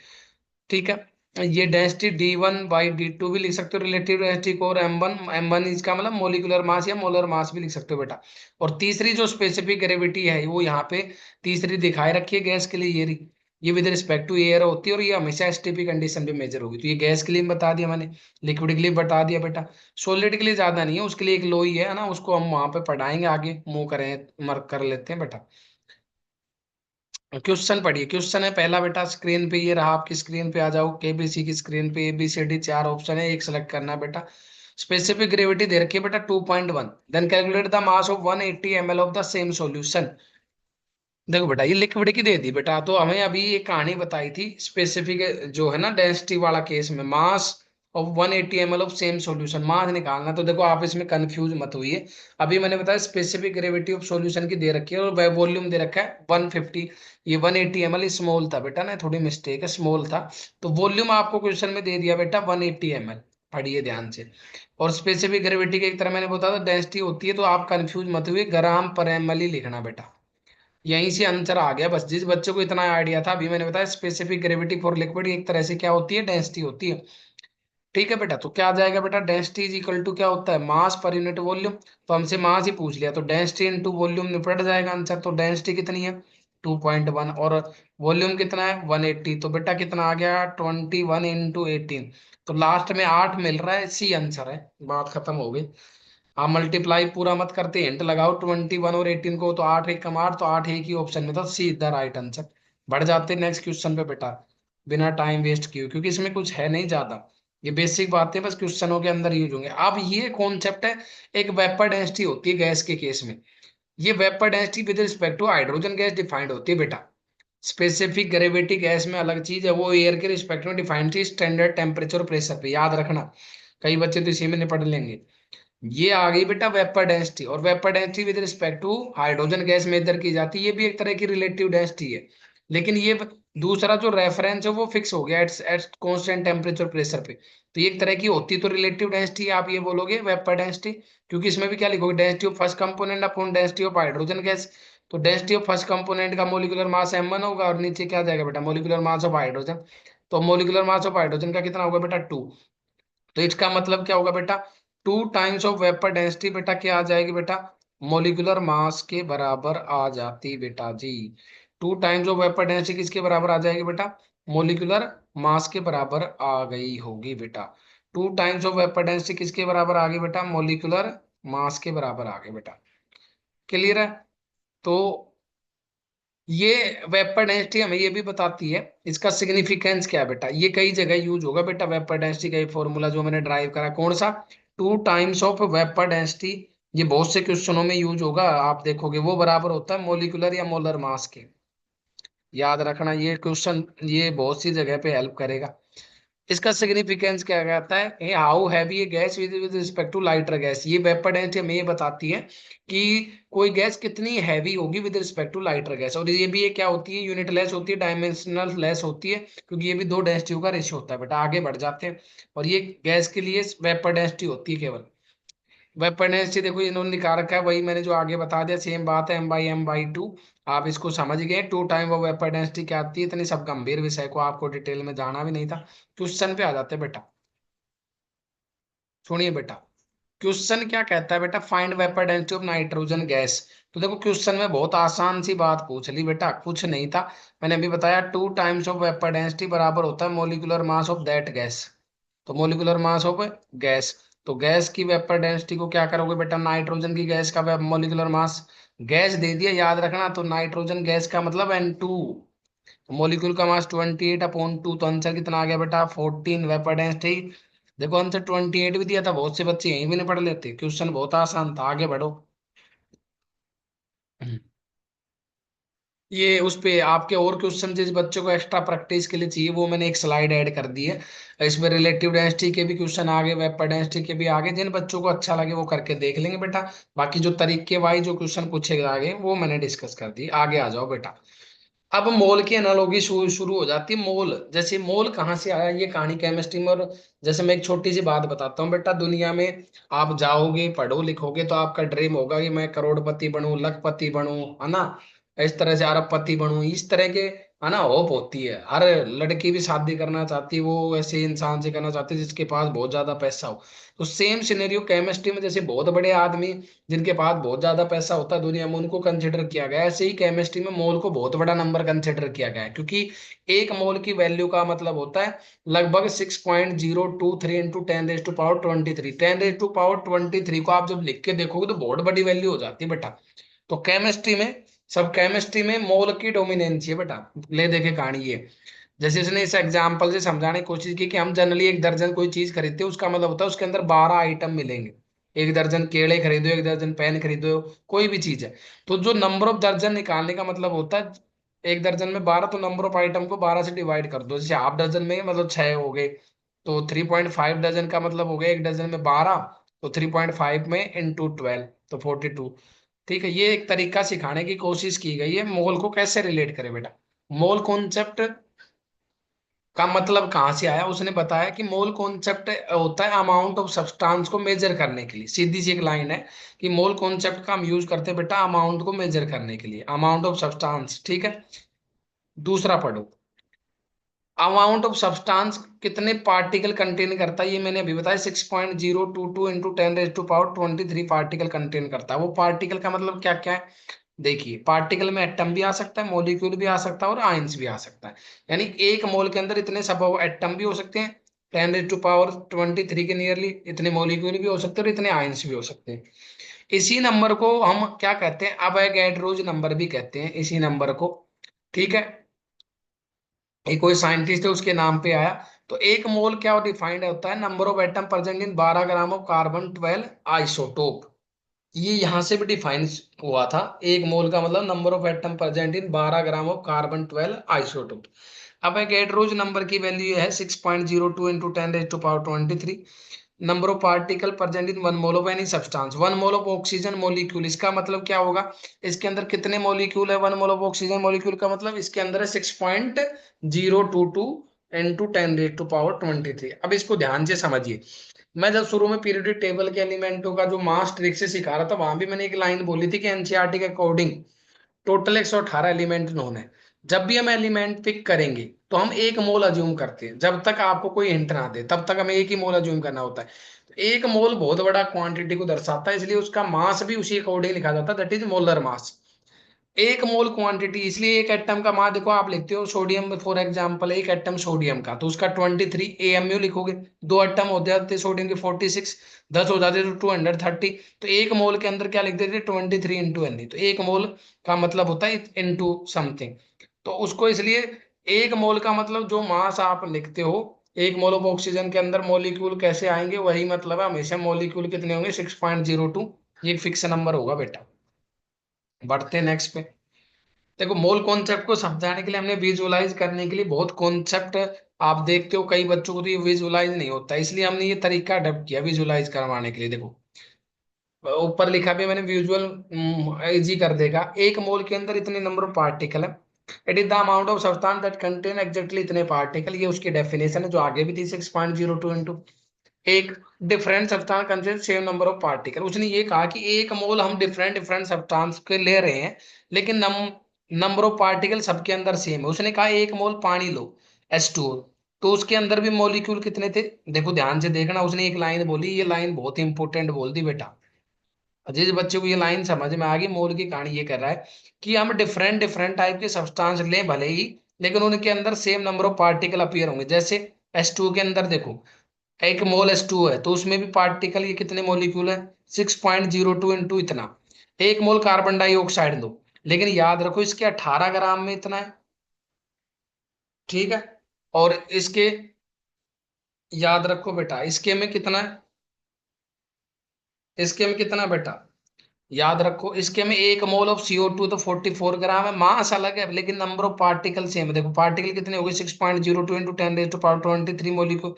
ठीक है, ये डेंसिटी d1/d2 भी लिख सकते हो रिलेटिव डेंसिटी को, और m1 इसका मतलब मोलिकुलर मास या मोलर मास भी लिख सकते हो बेटा। और तीसरी जो स्पेसिफिक ग्रेविटी है वो यहाँ पे तीसरी दिखाई रखी है गैस के लिए, ये विद रिस्पेक्ट टू एयर होती है, और ये हमेशा एसटीपी कंडीशन पे मेजर होगी। तो ये गैस के लिए बता दिया मैंने, लिक्विड के लिए बता दिया बेटा। सॉलिड के लिए ज्यादा नहीं है, उसके लिए एक लो ही है ना, उसको हम वहां पे पढ़ाएंगे आगे, मूव करें मर्क कर लेते हैं बेटा। क्वेश्चन पढ़िए, क्वेश्चन है पहला बेटा, स्क्रीन पे ये रहा, आपकी स्क्रीन पे आ जाओ, केबीसी की स्क्रीन पे ABCD 4 ऑप्शन है, एक सेलेक्ट करना है बेटा। स्पेसिफिक ग्रेविटी दे रखी है बेटा 2.1, then calculate the mass of 180 ml of the same solution. देखो बेटा ये लिक्विड की दे दी बेटा, तो हमें अभी ये कहानी बताई थी स्पेसिफिक जो है ना डेंसिटी वाला केस में, mass of 180 ml of same solution, mass निकालना। तो देखो आप इसमें कंफ्यूज मत होइए, अभी मैंने बताया स्पेसिफिक ग्रेविटी ऑफ सॉल्यूशन की दे रखी है, और वॉल्यूम दे रखा है 150। ये 180 ml स्मॉल था बेटा ना, थोड़ी मिस्टेक है, स्मॉल था। तो वॉल्यूम आपको क्वेश्चन में दे दिया बेटा 180 ml, पढ़िए ध्यान से। और स्पेसिफिक ग्रेविटी की एक तरह मैंने बताया डेंसिटी होती है, तो आप कंफ्यूज मत हुए, ग्राम पर ml ही लिखना बेटा। यहीं से आंसर आ गया बस, जिस बच्चे को इतना आइडिया था। अभी मैंने बताया स्पेसिफिक ग्रेविटी फॉर लिक्विड एक तरह से क्या होती है, डेंसिटी होती है। ठीक है बेटा, तो क्या आ जाएगा बेटा, डेंसिटी इज इक्वल टू क्या होता है, मास पर यूनिट वॉल्यूम। तो हमसे मास ही पूछ लिया, तो डेंसिटी इनटू वॉल्यूम निपट जाएगा आंसर। तो डेंसिटी कितनी है 2.1, और वॉल्यूम कितना है 180, तो बेटा कितना आ गया 21 इंटू 18। तो लास्ट में 8 मिल रहा है, सी आंसर है, बात खत्म हो गई। आप मल्टीप्लाई पूरा मत करते, हिंट लगाओ 21 और 18 को, तो 8 एक कम 8, तो 8 एक ही ऑप्शन में था, सी द राइट आंसर। बढ़ जाते नेक्स्ट क्वेश्चन पे बेटा, बिना टाइम वेस्ट किए, क्योंकि इसमें कुछ है नहीं ज्यादा, ये बेसिक बातें बस क्वेश्चनों के अंदर यूज होंगे। अब ये कॉन्सेप्ट है, एक वेपर डेंसिटी होती है गैस के केस में, ये vapour density with respect to hydrogen gas defined होती है बेटा। स्पेसिफिक ग्रेविटी गैस में अलग चीज है, वो एयर के रिस्पेक्ट में डिफाइंड थी स्टैंडर्ड टेम्परेचर और प्रेशर पे, याद रखना। कई बच्चे तो इसी में निपट लेंगे। ये आ गई बेटा वेपर डेंसिटी, और vapour density with respect to hydrogen gas measure की जाती है, ये भी एक तरह की रिलेटिव डेंसिटी है। लेकिन ये दूसरा जो रेफरेंस है वो फिक्स हो गया at at constant temperature pressure पे। तो ये एक तरह की होती तो रिलेटिव डेंसिटी, आप ये बोलोगे वेपर डेंसिटी, क्योंकि इसमें भी क्या लिखोगे, density of first component upon density of hydrogen gas. तो डेंसिटी ऑफ फर्स्ट कंपोनेंट का मोलिकुलर मास m1 होगा, और नीचे क्या जाएगा बेटा, मोलिकुलर मास ऑफ हाइड्रोजन। तो मोलिकुलर मास ऑफ हाइड्रोजन का कितना होगा बेटा 2। तो इसका मतलब क्या होगा बेटा, 2 टाइम्स ऑफ वेपर डेंसिटी बेटा क्या आ जाएगी बेटा, मोलिकुलर मास के बराबर आ जाती बेटा जी। 2 टाइम्स ऑफ वेपर डेंसिटी किसके बराबर आ जाएगी बेटा, मोलिकुलर मास के बराबर आ गई होगी बेटा। 2 टाइम्स ऑफ वेपर डेंसिटी किसके बराबर आ गई बेटा, मोलिकुलर मास के बराबर आ गई बेटा। क्लियर है। तो ये वेपर डेंसिटी हमें ये भी बताती है, इसका सिग्निफिकेंस क्या है बेटा, ये कई जगह यूज होगा बेटा। वेपर डेंसिटी का ये फॉर्मूला जो मैंने ड्राइव करा, कौन सा, 2 टाइम्स ऑफ वेपर डेंसिटी। ये बहुत से क्वेश्चनों में यूज होगा, आप देखोगे वो बराबर होता है मोलिकुलर या मोलर मास के। याद रखना ये क्वेश्चन, ये बहुत सी जगह पे हेल्प करेगा। इसका सिग्निफिकेंस क्या कहता है, ये how heavy a gas with with respect to lighter gas. ये वेपर डेंसिटी हमें ये बताती है कि कोई गैस कितनी हैवी होगी with respect to lighter gas. और ये भी, ये क्या होती है, यूनिट लेस होती है, डायमेंशनल लेस होती है, क्योंकि ये भी दो डेंसिटियों का रेशियो होता है बेटा। आगे बढ़ जाते हैं, और ये गैस के लिए वेपर डेंसिटी होती है केवल। वेपर डेंसिटी देखो इन्होंने निकाल रखा है, वही मैंने जो आगे बता दिया, सेम बात है, m/m/2। आप इसको समझ गए, 2 टाइम वो वेपर डेंसिटी क्या आती है। इतनी सब गंभीर विषय को आपको डिटेल में जाना भी नहीं था। क्वेश्चन पे आ जाते हैं बेटा, सुनिए बेटा। क्वेश्चन क्या कहता है बेटा, find vapour density of nitrogen gas. तो देखो क्वेश्चन में बहुत आसान सी बात पूछ ली बेटा, कुछ नहीं था। मैंने अभी बताया 2 टाइम्स ऑफ वेपर डेंसिटी बराबर होता है molecular mass of that gas. तो मोलिकुलर मास ऑफ गैस, तो गैस की वेपर डेंसिटी को क्या करोगे बेटा, नाइट्रोजन की गैस का मोलिकुलर मास, गैस दे दिया याद रखना, तो नाइट्रोजन गैस का मतलब N2। मोलिक्यूल का मास 28/2, तो आंसर कितना आ गया बेटा, 14 वेपर डेंसिटी। देखो आंसर 28 भी दिया था, बहुत से बच्चे यहीं भी नहीं पढ़ लेते, क्वेश्चन बहुत आसान था। आगे बढ़ो। ये उस पे आपके और क्वेश्चन जिस बच्चों को एक्स्ट्रा प्रैक्टिस के लिए चाहिए, वो मैंने एक स्लाइड ऐड कर दी है। इसमें रिलेटिव डेंसिटी के भी क्वेश्चन आगे, वेपर डेंसिटी के भी आगे, जिन बच्चों को अच्छा लगे वो करके देख लेंगे बेटा। बाकी जो तरीके वाइज जो क्वेश्चन पूछेगा आगे, वो मैंने डिस्कस कर दी। आगे आ जाओ बेटा। अब मोल की एनालॉगी शुरू हो जाती है। मोल, जैसे मोल कहाँ से आया, ये कहानी केमिस्ट्री में। और जैसे मैं एक छोटी सी बात बताता हूँ बेटा, दुनिया में आप जाओगे, पढ़ो लिखोगे, तो आपका ड्रीम होगा कि मैं करोड़पति बनूं, लखपति बनूं, है ना, इस तरह से अरबपति बनूं, इस तरह के, है ना, होप होती है। हर लड़की भी शादी करना चाहती है, वो ऐसे इंसान से करना चाहती है जिसके पास बहुत ज्यादा पैसा हो। तो सेम सिनेरियो केमिस्ट्री में, जैसे बहुत बड़े आदमी जिनके पास बहुत ज्यादा पैसा होता है दुनिया में, उनको कंसिडर किया गया है, ऐसे ही केमिस्ट्री में मोल को बहुत बड़ा नंबर कंसिडर किया गया है। क्योंकि एक मोल की वैल्यू का मतलब होता है लगभग 6.023 इंटू 10⁻23। 10⁻23 को आप जब लिख के देखोगे तो बहुत बड़ी वैल्यू हो जाती है बेटा। तो केमिस्ट्री में, सब केमिस्ट्री में मोल की डोमिनेंस है बेटा। ले देखे कहानी ये, जैसे उसने इस एग्जाम्पल से समझाने की कोशिश की कि हम जनरली एक दर्जन कोई चीज खरीदते हैं, उसका मतलब होता है उसके अंदर 12 आइटम मिलेंगे। एक दर्जन केले खरीदो, एक दर्जन पेन खरीदो, कोई भी चीज है, तो जो नंबर ऑफ दर्जन निकालने का मतलब होता है, एक दर्जन में 12, तो नंबर ऑफ आइटम को 12 से डिवाइड कर दो। जैसे हाफ डजन में मतलब 6 हो गए, तो 3.5 डजन का मतलब हो गया एक डजन में 12, तो 3.5 में इंटू 12, तो 42। ठीक है, ये एक तरीका सिखाने की कोशिश की गई है मोल को कैसे रिलेट करे बेटा। मोल कॉन्सेप्ट का मतलब कहाँ से आया, उसने बताया कि मोल कॉन्सेप्ट होता है अमाउंट ऑफ सब्सटेंस को मेजर करने के लिए। सीधी सी एक लाइन है कि मोल कॉन्सेप्ट का हम यूज करते हैं बेटा अमाउंट को मेजर करने के लिए, अमाउंट ऑफ सब्सटेंस। ठीक है, दूसरा पढ़ो, अमाउंट ऑफ सब्सटेंस कितने पार्टिकल कंटेन करता है, ये मैंने अभी बताया, 6.022 इंटू 10⁻23 पार्टिकल कंटेन करता है। वो पार्टिकल का मतलब क्या क्या है, देखिए पार्टिकल में एटम भी आ सकता है, मॉलिक्यूल भी आ सकता है, और आयंस भी आ सकता है। यानी एक मोल के अंदर इतने सब एटम भी हो सकते हैं, 10⁻23 के नियरली, इतने मॉलिक्यूल भी हो सकते हैं, और इतने आयंस भी हो सकते हैं। इसी नंबर को हम क्या कहते हैं, अवोगाड्रोज नंबर भी कहते हैं इसी नंबर को। ठीक है, ये कोई साइंटिस्ट है उसके नाम पे आया। तो एक मोल क्या डिफाइंड होता है, number of atom present in 12 gram of carbon 12 isotope. ये यहाँ से भी डिफाइन हुआ था, एक मोल का मतलब number of atom present in 12 gram of carbon 12 isotope. अब गैड्रोज नंबर की वैल्यू है 6.02 into 10⁻23। Number of particle present in 1 mole of any substance, 1 mole of oxygen molecule, इसका मतलब क्या होगा, इसके अंदर कितने मॉलिक्यूल है, 1 मोल ऑफ ऑक्सीजन मॉलिक्यूल का मतलब इसके अंदर है 6.022 इंटू 10⁻23। अब इसको ध्यान से समझिए। मैं जब शुरू में पीरियोडिक टेबल के एलिमेंटों का जो मास ट्रिक से सिखा रहा था, वहां भी मैंने एक लाइन बोली थी कि एनसीईआरटी के अकॉर्डिंग टोटल 118 एलिमेंट नोन है। जब भी हम एलिमेंट पिक करेंगे तो हम एक मोल अज्यूम करते हैं, जब तक आपको कोई हिंट ना दे तब तक हमें एक ही मोल अज्यूम करना होता है। तो एक मोल बहुत बड़ा क्वांटिटी को दर्शाता है, इसलिए उसका मास भी उसी अकॉर्डिंग लिखा जाता है, दैट इज मोलर मास। एक मोल क्वांटिटी, इसलिए एक एटम का मास देखो, आप लिखते हो सोडियम फॉर एग्जांपल, एक एटम सोडियम का तो उसका 23 एमयू लिखोगे। दो एटम हो जाते सोडियम के 46, 10 हो जाते तो 230। तो एक मोल के अंदर क्या लिख देते 23 इंटू एन, तो एक मोल का मतलब होता है इंटू समथिंग। तो उसको इसलिए एक मोल का मतलब जो मास आप लिखते हो, एक मोल ऑफ ऑक्सीजन के अंदर मॉलिक्यूल कैसे आएंगे, वही मतलब है हमेशा मॉलिक्यूल कितने होंगे 6.02। ये फिक्स नंबर होगा बेटा। बढ़ते हैं नेक्स्ट पे। देखो मोल कॉन्सेप्ट को समझाने के लिए, हमने विजुअलाइज करने के लिए बहुत कॉन्सेप्ट, आप देखते हो कई बच्चों को तो ये विजुअलाइज नहीं होता, इसलिए हमने ये तरीका अडेप्ट किया विजुअलाइज करवाने के लिए। देखो ऊपर लिखा भी मैंने, विजुअल इजी कर देगा। एक मोल के अंदर इतने नंबर ऑफ पार्टिकल है, it is the amount of substance that contain exactly इतने पार्टिकल, ये उसकी डेफिनेशन है जो आगे भी थी 6.02 इंटू एक different substance contain same number of particle. उसने ये कहा कि एक मोल हम डिफरेंट डिफरेंट सब्सटेंस के ले रहे हैं, लेकिन नंबर ऑफ पार्टिकल सबके अंदर सेम है। उसने कहा एक मोल पानी लो, H2O, तो उसके अंदर भी मॉलिक्यूल कितने थे, देखो ध्यान से देखना। उसने एक लाइन बोली, ये लाइन बहुत इंपॉर्टेंट बोल दी बेटा। जिस बच्चे को ये लाइन समझ में आ गई, मोल की कहानी ये कर रहा है कि हम डिफरेंट डिफरेंट टाइप के सब्सटेंस लें भले ही, लेकिन उनके अंदर same number of particle appear होंगे। जैसे H2O के अंदर देखो, एक मोल H2O है तो उसमें भी पार्टिकल ये कितने मॉलिक्यूल है 6.02 इंटू इतना। एक मोल कार्बन डाइऑक्साइड लो, लेकिन याद रखो इसके 18 ग्राम में इतना है, ठीक है। और इसके, याद रखो बेटा इसके में कितना है, इसके में कितना बेटा, याद रखो इसके में एक मोल ऑफ CO2 तो 44 ग्राम है, मास अलग है लेकिन नंबर ऑफ पार्टिकल सेम है। देखो पार्टिकल कितने हो गए 6.02 इंटू 10⁻23 मॉलिक्यूल।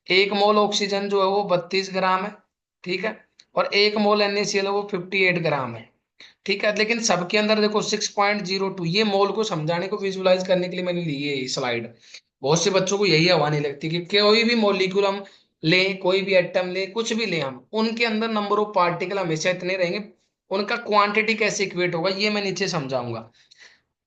एक मोल ऑक्सीजन जो है वो 32 ग्राम है, ठीक है। और एक मोल NaCl है वो 58 ग्राम है, ठीक है। लेकिन सबके अंदर देखो 6.02, ये मोल को समझाने को विजुलाइज करने के लिए मैंने ली है स्लाइड। बहुत से बच्चों को यही हवा नहीं लगती कि कोई भी मॉलिक्यूल हम लें, कोई भी एटम लें, कुछ भी लें हम, उनके अंदर नंबर ऑफ पार्टिकल हमेशा इतने रहेंगे, उनका क्वांटिटी कैसे इक्वेट होगा ये मैं नीचे समझाऊंगा।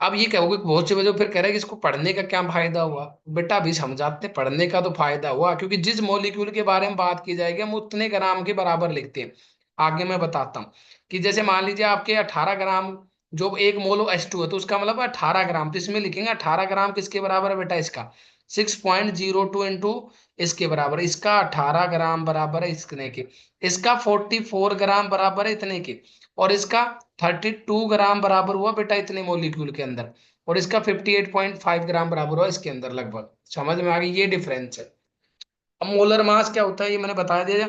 अब ये कहोगे कि बहुत से बच्चे फिर कह रहे हैं कि इसको पढ़ने का क्या फायदा हुआ, बेटा अभी समझाते हैं। पढ़ने का तो फायदा हुआ क्योंकि जिस मॉलिक्यूल के बारे में बात की जाएगी हम उतने ग्राम के बराबर लिखते हैं। आगे मैं बताता हूँ कि जैसे मान लीजिए आपके 18 ग्राम, जो एक मोलो H2 है तो उसका मतलब 18 ग्राम, तो इसमें लिखेंगे 18 ग्राम किसके बराबर है बेटा, इसका 6.02 इंटू इसके बराबर, इसका 18 ग्राम बराबर है इतने के, इसका 44 ग्राम बराबर है इतने के, और इसका 32 ग्राम बराबर हुआ बेटा इतने मॉलिक्यूल के अंदर, और इसका 58.5 ग्राम बराबर हुआ इसके अंदर लगभग। समझ में आ गई, ये डिफरेंस है। अब मोलर मास क्या होता है ये मैंने बता दिया।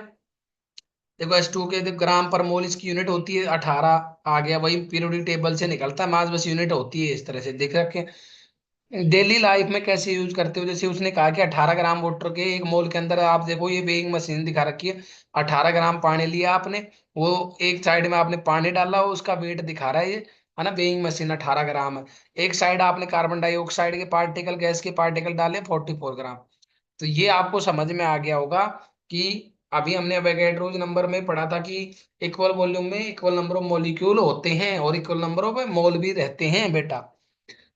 देखो H2 के ग्राम पर मोल इसकी यूनिट होती है 18, आ गया वही पीरियोडिक टेबल से निकलता है मास, बस यूनिट होती है इस तरह से देख रखे। डेली लाइफ में कैसे यूज करते हो, जैसे उसने कहा कि 18 ग्राम वाटर के एक मोल के अंदर, आप देखो ये वेइंग मशीन दिखा रखी है, 18 ग्राम पानी लिया आपने, वो एक साइड में आपने पानी डाला, वो उसका वेट दिखा रहा है ये, है ना, वेइंग मशीन 18 ग्राम है। एक साइड आपने कार्बन डाइऑक्साइड के पार्टिकल, गैस के पार्टिकल डाले 44 ग्राम। तो ये आपको समझ में आ गया होगा कि अभी हमने अवोगाड्रोस नंबर में पढ़ा था कि इक्वल वॉल्यूम में इक्वल नंबर ऑफ मॉलिक्यूल होते हैं और इक्वल नंबर ऑफ मोल भी रहते हैं बेटा।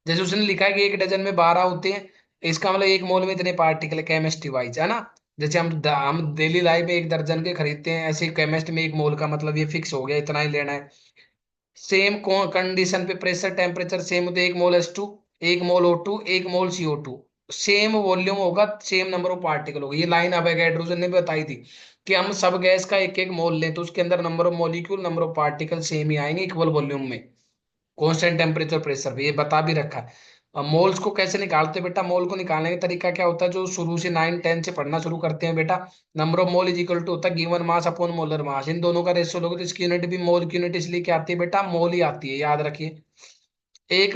जैसे उसने लिखा है कि एक डजन में 12 होते हैं, इसका मतलब एक मोल में इतने पार्टिकल है केमिस्ट्री वाइज, है ना। जैसे हम डेली लाइफ में एक दर्जन के खरीदते हैं, ऐसे केमिस्ट में एक मोल का मतलब ये फिक्स हो गया इतना ही लेना है। सेम कंडीशन पे प्रेशर टेम्परेचर सेम होते, एक मोल H2, एक मोल O2, एक मोल CO2, सेम वॉल्यूम होगा, सेम नंबर ऑफ पार्टिकल होगा। ये लाइन अवोगाड्रो ने भी बताई थी कि हम सब गैस का एक एक मोल लें तो उसके अंदर number of molecule number of particle same ही आएंगे इक्वल वॉल्यूम में, कांस्टेंट टेम्परेचर प्रेशर पे, ये बता भी रखा है। अब मोल्स को कैसे निकालते हैं बेटा, मोल को निकालने का तरीका क्या होता है, जो शुरू से 9 10 से पढ़ना शुरू करते हैं बेटा। Number of mole is equal to होता है given mass upon molar mass, इन दोनों का रेशियो लोगे तो इसकी यूनिट भी मोल की यूनिट इसलिए क्या आती है बेटा, मोल ही आती है, याद रखिए। एक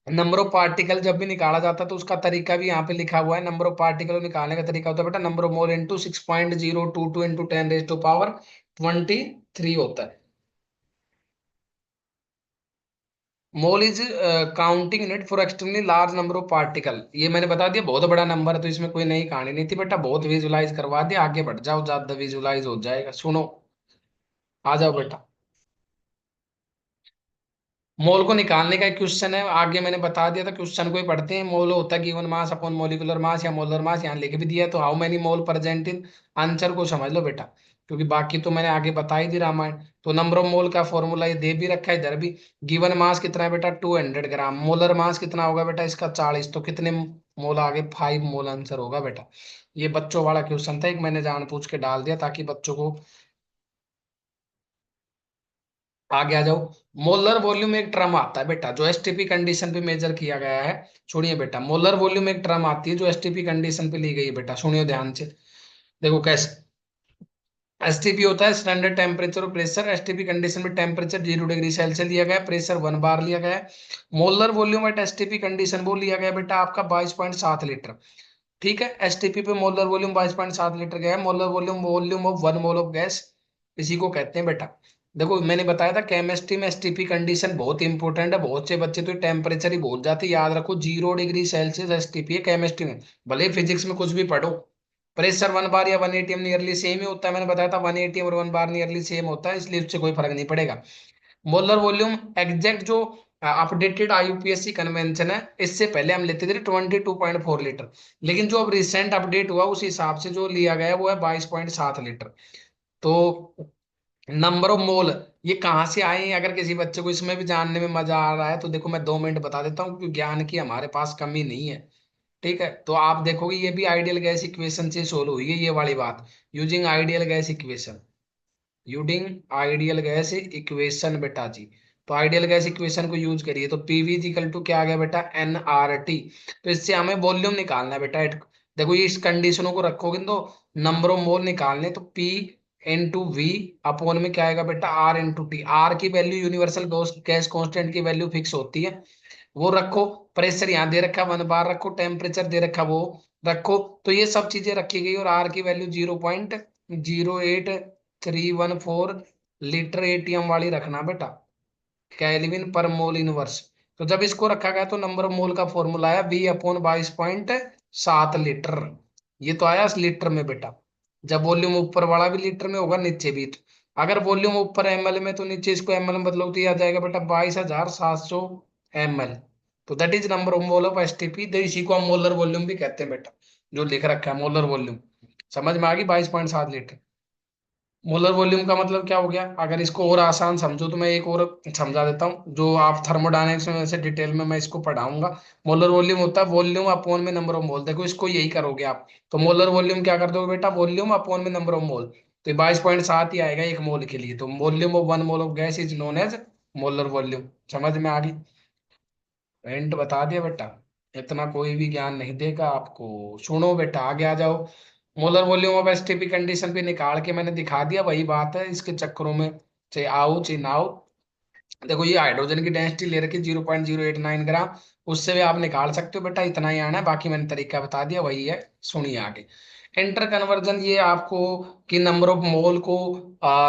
नंबर ऑफ पार्टिकल जब भी निकाला जाता है तो उसका तरीका भी यहाँ पे लिखा हुआ है, नंबर ऑफ पार्टिकल निकालने का तरीका होता है बेटा number of mole into 6.022 into 10⁻23 होता है। Mole is counting unit for extremely large number of particle, ये मैंने बता दिया, बहुत बड़ा नंबर है तो इसमें कोई नई कहानी नहीं थी बेटा, बहुत विजुलाइज करवा दिया। आगे बढ़ जाओ, ज्यादा विजुलाइज हो जाएगा, सुनो, आ जाओ बेटा। मोल को निकालने का क्वेश्चन है, आगे मैंने बता दिया था, क्वेश्चन को ही पढ़ते हैं। मोल होता है given mass upon molecular mass या मोलर मास, यहाँ लिख भी दिया है, तो how many mole present in, answer को समझ लो बेटा, क्योंकि बाकी तो मैंने आगे बता ही दी रामायण। तो नंबर ऑफ मोल का फॉर्मूला ये दे भी रखा है इधर भी। गिवन मास कितना है बेटा 200 ग्राम। मोलर मास कितना होगा बेटा इसका 40। तो कितने मोल आगे 5 मोल आंसर होगा बेटा। ये बच्चों वाला क्वेश्चन था, एक मैंने जान पूछ के डाल दिया ताकि बच्चों को आगे आ जाओ। मोलर वॉल्यूम एक टर्म आता है बेटा जो एसटीपी कंडीशन पे मेजर किया गया है। सुनिए बेटा, मोलर वॉल्यूम एक टर्म आती है जो एसटीपी कंडीशन पे ली गई है बेटा, सुनियो ध्यान से। देखो कैसे। एसटीपी होता है स्टैंडर्ड टेम्परेचर और प्रेशर। एसटीपी कंडीशन में टेम्परेचर 0 डिग्री सेल्सियस लिया गया है, प्रेशर 1 बार लिया गया है। Molar volume at STP condition वो लिया गया है बेटा आपका 22.7 लीटर। ठीक है, एसटीपी पे मोलर वॉल्यूम 22.7 लीटर गया है। Molar volume volume of 1 mole of gas, इसी को कहते हैं बेटा। देखो मैंने बताया था केमिस्ट्री में एसटीपी कंडीशन बहुत इंपॉर्टेंट है। बहुत से बच्चे तो टेम्परेचर ही भूल जाते हैं। याद रखो 0 डिग्री सेल्सियस एसटीपी है केमिस्ट्री में। भले फिजिक्स में कुछ भी पढ़ो, प्रेशर 1 बार या 1 atm नियरली सेम ही होता है। मैंने बताया था 1 atm और 1 बार नियरली सेम होता है, इसलिए उससे कोई फर्क नहीं पड़ेगा। मोलर वॉल्यूम एग्जैक्ट जो अपडेटेड आईयूपीएससी कन्वेंशन है, इससे पहले हम लेते थे 22.4 लीटर। लेकिन जो अब रिसेंट अपडेट हुआ उस हिसाब से जो लिया गया है वो है 22.7 लीटर। तो नंबर ऑफ मोल ये कहाँ से आए हैं, अगर किसी बच्चे को इसमें भी जानने में मजा आ रहा है तो देखो मैं 2 मिनट बता देता हूँ, क्योंकि ज्ञान की हमारे पास कमी नहीं है। ठीक है, तो आप देखोगे ये भी आइडियल गैस इक्वेशन से सोल्व हुई है ये वाली बात। Using ideal gas equation, using ideal gas equation बेटा जी। तो आइडियल गैस इक्वेशन को यूज करिए तो पीवी इक्वल टू क्या आ गया बेटा NRT। तो इससे हमें वॉल्यूम निकालना है बेटा। देखो ये इस कंडीशनों को रखोगे तो नंबर ऑफ मोल निकालने, तो P इंटू वी अपॉन में क्या आएगा बेटा R इंटू टी। आर की वैल्यू यूनिवर्सल गैस कांस्टेंट की वैल्यू फिक्स होती है, वो रखो। प्रेशर यहाँ दे रखा 1 बार रखो, टेम्परेचर दे रखा वो रखो। तो ये सब चीजें रखी गई और आर की वैल्यू 0.08314 लीटर एटीएम वाली रखना बेटा, केल्विन पर मोल इनवर्स। तो जब इसको रखा गया तो नंबर ऑफ मोल का फॉर्मूला आया V/22.7 लीटर। ये तो आया लीटर में बेटा। जब वॉल्यूम ऊपर वाला भी लीटर में होगा नीचे भी, तो अगर वॉल्यूम ऊपर एमएल में तो नीचे इसको एमएल में बदलो तो ये आ जाएगा बेटा 22,700 ml। तो that is number of mole of STP. तो इसी को हम मोलर वॉल्यूम भी कहते हैं बेटा, जो लिख रखा है मोलर वॉल्यूम। समझ में आ गई 22.7 लीटर। मोलर वॉल्यूम का मतलब क्या हो गया, अगर इसको और आसान समझो तो मैं एक और समझा देता हूँ, जो आप थर्मोडायनेमिक्स में वैसे डिटेल में मैं इसको पढ़ाऊंगा। मोलर वॉल्यूम होता है वॉल्यूम अपॉन में नंबर ऑफ मोल। देखो इसको यही करोगे आप, तो मोलर वॉल्यूम क्या कर दोगे बेटा, वॉल्यूम अपॉन में नंबर ऑफ मोल। तो 22.7 ही आएगा एक मोल के लिए। तो volume of 1 mole of gas is known as molar volume. समझ में आ गई। हिंट बता दिया बेटा, इतना कोई भी ज्ञान नहीं देगा आपको। सुनो बेटा आगे आ जाओ। Molar volume of STP condition पे निकाल के मैंने दिखा दिया, वही बात है इसके चक्करों में चाहे आओ चाहे ना आओ। देखो ये हाइड्रोजन की डेंसिटी ले रखी 0.089 ग्राम, उससे भी आप निकाल सकते हो बेटा, इतना ही आना है। बाकी मैंने तरीका बता दिया वही है। सुनिए आगे। इंटर कन्वर्जन ये आपको कि नंबर ऑफ मोल को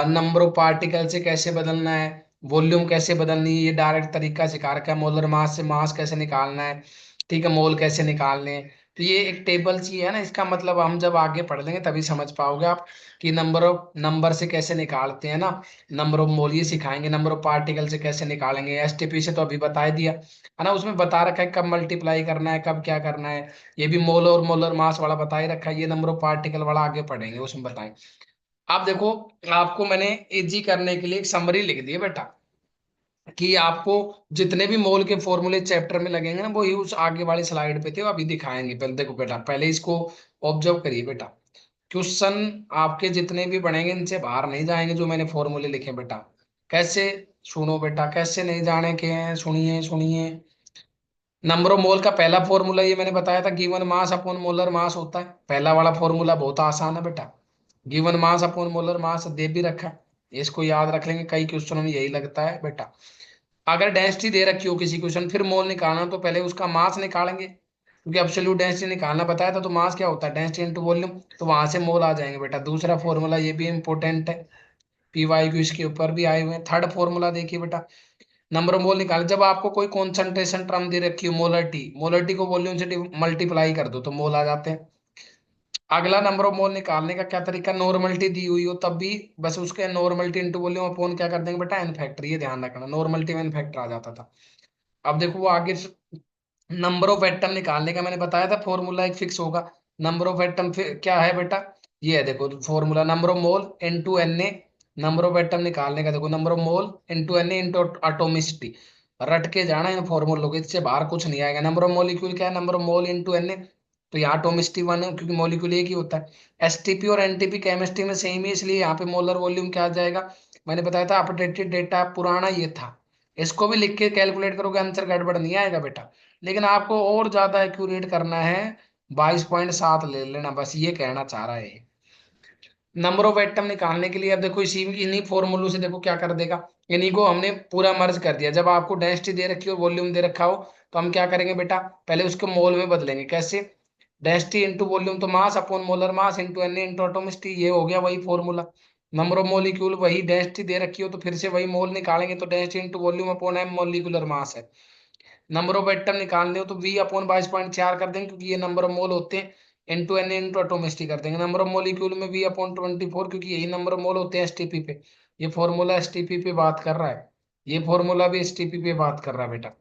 नंबर ऑफ पार्टिकल से कैसे बदलना है, वॉल्यूम कैसे बदलनी है, ये डायरेक्ट तरीका सिखा रखा है। मोलर मास से मास कैसे निकालना है, ठीक है, मोल कैसे निकालने हैं। तो ये एक टेबल सी है ना, इसका मतलब हम जब आगे पढ़ लेंगे तभी समझ पाओगे आप कि नंबर से कैसे निकालते हैं ना। नंबर ऑफ मोल ये सिखाएंगे, नंबर ऑफ पार्टिकल से कैसे निकालेंगे। एसटीपी से तो अभी बता ही दिया है ना, उसमें बता रखा है कब मल्टीप्लाई करना है कब क्या करना है। ये भी मोल और मोलर मास वाला बता ही रखा है। ये नंबर ऑफ पार्टिकल वाला आगे पढ़ेंगे उसमें बताएं। आप देखो, आपको मैंने इजी करने के लिए एक समरी लिख दी है बेटा, कि आपको जितने भी मोल के फॉर्मूले चैप्टर में लगेंगे ना वो ही उस आगे वाली स्लाइड पे थे, वो अभी दिखाएंगे। पहले देखो बेटा, पहले इसको ऑब्जर्व करिए बेटा। क्वेश्चन आपके जितने भी बनेंगे इनसे बाहर नहीं जाएंगे जो मैंने फॉर्मूले लिखे बेटा। कैसे, सुनो बेटा, कैसे नहीं जाने के हैं, सुनिए सुनिए। नंबर ऑफ मोल का पहला फॉर्मूला ये मैंने बताया था, given mass upon molar mass होता है। पहला वाला फॉर्मूला बहुत आसान है बेटा, given mass upon molar mass दे भी रखा है, इसको याद रख लेंगे, कई क्वेश्चनों में यही लगता है बेटा। अगर डेंसिटी दे रखी हो किसी क्वेश्चन फिर मोल निकालना, तो पहले उसका मास निकालेंगे, क्योंकि एब्सोल्यूट डेंसिटी निकालना बताया था। तो मास क्या होता है, डेंसिटी इनटू वॉल्यूम, तो वहां से मोल आ जाएंगे बेटा। दूसरा फॉर्मूला ये भी इंपॉर्टेंट है, पीवाई क्यू इसके ऊपर भी आए हुए हैं। थर्ड फॉर्मूला देखिए बेटा, नंबर ऑफ मोल निकाले जब आपको कोई कॉन्सेंट्रेशन टर्म दे रखी हो, मोलरिटी, मोलरिटी को वॉल्यूम से मल्टीप्लाई कर दो तो मोल आ जाते हैं। अगला नंबर ऑफ मोल निकालने का क्या तरीका, नॉर्मलिटी दी हुई हो तब भी बस उसके नॉर्मलिटी इंटू वॉल्यूम अपॉन क्या कर देंगे बेटा एन फैक्टर। ये ध्यान रखना, नॉर्मलिटी में एन फैक्टर आ जाता था। अब देखो वो आगे नंबर ऑफ एटम निकालने का मैंने बताया था फॉर्मूला एक फिक्स होगा। नंबर ऑफ एटम क्या है बेटा, ये है देखो formula, number of mole N2 Na number of atom निकालने का देखो, number of mole into N into atomicity, रट के जाना इन फॉर्मूलों के, इससे बाहर कुछ नहीं आएगा। नंबर ऑफ मॉलिक्यूल क्या है, number of mole into N, तो यहाँ एटोमिसिटी वन है क्योंकि मॉलिक्यूल एक ही होता है। एसटीपी और एनटीपी केमिस्ट्री में सेम ही, इसलिए यहाँ पे मोलर वॉल्यूम क्या आ जाएगा, मैंने बताया था अपडेटेड डेटा पुराना ये था। इसको भी लिख के कैलकुलेट करोगे आंसर गड़बड़ नहीं आएगा बेटा, लेकिन आपको और ज्यादा एक्यूरेट करना है, 22.7 ले लेना, बस ये कहना चाह रहा है। नंबर ऑफ एटम निकालने के लिए अब देखो इसी इन्हीं फॉर्मूलों से देखो क्या कर देगा, इन्हीं को हमने पूरा मर्ज कर दिया। जब आपको डेंसिटी दे रखी हो, वॉल्यूम दे रखा हो, तो हम क्या करेंगे बेटा, पहले उसको मोल में बदलेंगे। कैसे, डेंसिटी इंटू वॉल्यूम, तो mass upon molar mass into N into atomicity, ये हो गया वही फॉर्मूला। नंबर ऑफ मॉलिक्यूल, वही डेंसिटी दे रखी हो तो फिर से वही मोल निकालेंगे, तो density into volume upon M molecular mass है। नंबर ऑफ एटम निकालने हो तो वी अपॉन 22.4 कर देंगे, क्योंकि ये नंबर ऑफ मोल होते हैं, इंटू एन इंटू एटोमिसिटी कर देंगे। नंबर ऑफ मोलिक्यूल में वी अपॉन 24, क्योंकि यही नंबर ऑफ मोल होते हैं एसटीपी पे। ये फॉर्मूला एसटीपी पे बात कर रहा है, ये फॉर्मूला भी एसटीपी पे बात कर रहा है बेटा।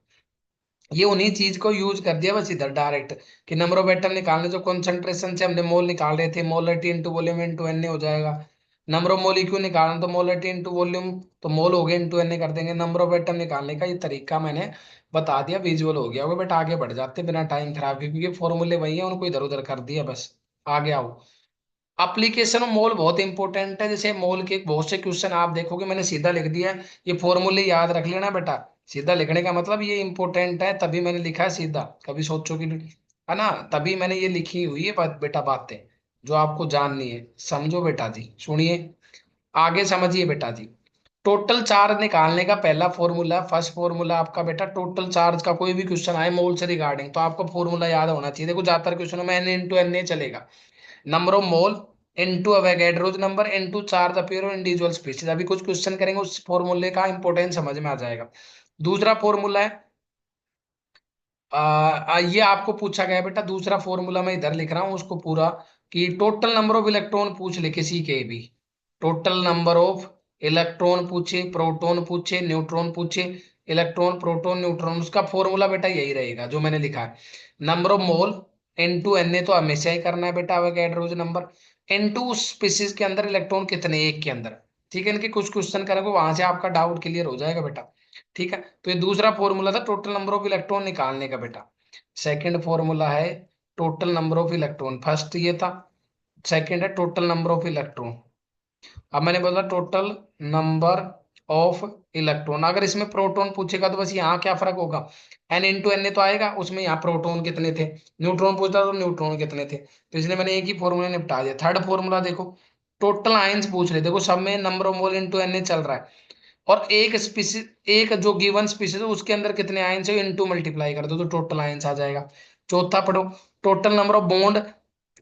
ये उन्हीं चीज को यूज कर दिया बस इधर डायरेक्ट, कि नंबर ऑफ एटम निकालने, जो कॉन्सेंट्रेशन से हमने मोल निकाल रहे थे, molarity into volume into N हो जाएगा। नंबर ऑफ मोलिक्यूल निकालना तो मोलरिटी इंटू वॉल्यूम, तो मोल हो गए इंटू एन कर देंगे। नंबर ऑफ एटम निकालने का ये तरीका मैंने बता दिया, विजुअल हो गया होगा। बट आगे बढ़ जाते बिना टाइम खराब किए, क्योंकि फॉर्मूले वही है, उनको इधर उधर कर दिया बस। आगे आओ, एप्लीकेशन ऑफ मोल बहुत इंपॉर्टेंट है। जैसे मोल के बहुत से क्वेश्चन आप देखोगे मैंने सीधा लिख दिया है, ये फॉर्मूले याद रख लेना बेटा। सीधा लिखने का मतलब ये इंपॉर्टेंट है, तभी मैंने लिखा है सीधा, कभी सोचो कि नहीं, है ना, तभी मैंने ये लिखी हुई है बेटा बातें जो आपको जाननी है। समझो बेटा जी, सुनिए, आगे समझिए बेटा जी। टोटल चार्ज निकालने का पहला फॉर्मूला, फर्स्ट फॉर्मूला आपका बेटा, टोटल चार्ज का कोई भी क्वेश्चन आए मोल से रिगार्डिंग, तो आपको फॉर्मूला याद होना चाहिए। देखो ज्यादातर क्वेश्चनों में एन इंटू एन चलेगा, number of mole into Avogadro's number into charge appear on individual species. अभी कुछ क्वेश्चन करेंगे, उस फॉर्मूले का इंपॉर्टेंस समझ में आ जाएगा। दूसरा फॉर्मूला है, ये आपको पूछा गया है बेटा, दूसरा फॉर्मूला मैं इधर लिख रहा हूँ उसको पूरा, कि टोटल नंबर ऑफ इलेक्ट्रॉन पूछ ले किसी के भी, टोटल नंबर ऑफ इलेक्ट्रॉन पूछे, प्रोटॉन पूछे, न्यूट्रॉन पूछे, इलेक्ट्रॉन प्रोटॉन न्यूट्रॉन, उसका फॉर्मूला बेटा यही रहेगा जो मैंने लिखा है। Number of mole into N A, तो हमेशा ही करना है बेटा अवोगाड्रोस नंबर, इनटू उस स्पीशीज के अंदर इलेक्ट्रॉन कितने, एक के अंदर। ठीक है, इनके कुछ क्वेश्चन करेंगे, वहां से आपका डाउट क्लियर हो जाएगा बेटा। ठीक है, तो ये दूसरा फॉर्मूला था टोटल नंबर ऑफ इलेक्ट्रॉन निकालने का बेटा। सेकंड फॉर्मूला है total number of electron, first ये था, सेकंड है टोटल नंबर ऑफ इलेक्ट्रॉन। अब मैंने बोला टोटल नंबर ऑफ इलेक्ट्रॉन, अगर इसमें प्रोटॉन पूछेगा तो बस यहाँ क्या फर्क होगा, एन इंटू एन तो आएगा, उसमें यहाँ प्रोटॉन कितने थे, न्यूट्रॉन पूछता तो न्यूट्रॉन कितने थे, तो इसलिए मैंने एक ही फॉर्मूला निपटा दिया। थर्ड फॉर्मूला देखो, टोटल आयंस पूछ रहे, देखो सब में number of mole into N चल रहा है, और एक स्पीसीज, एक जो गिवन स्पीसीज है उसके अंदर कितने आयंस है, इनटू मल्टीप्लाई कर दो तो टोटल आयंस आ जाएगा। चौथा पढ़ो, टोटल नंबर ऑफ बॉन्ड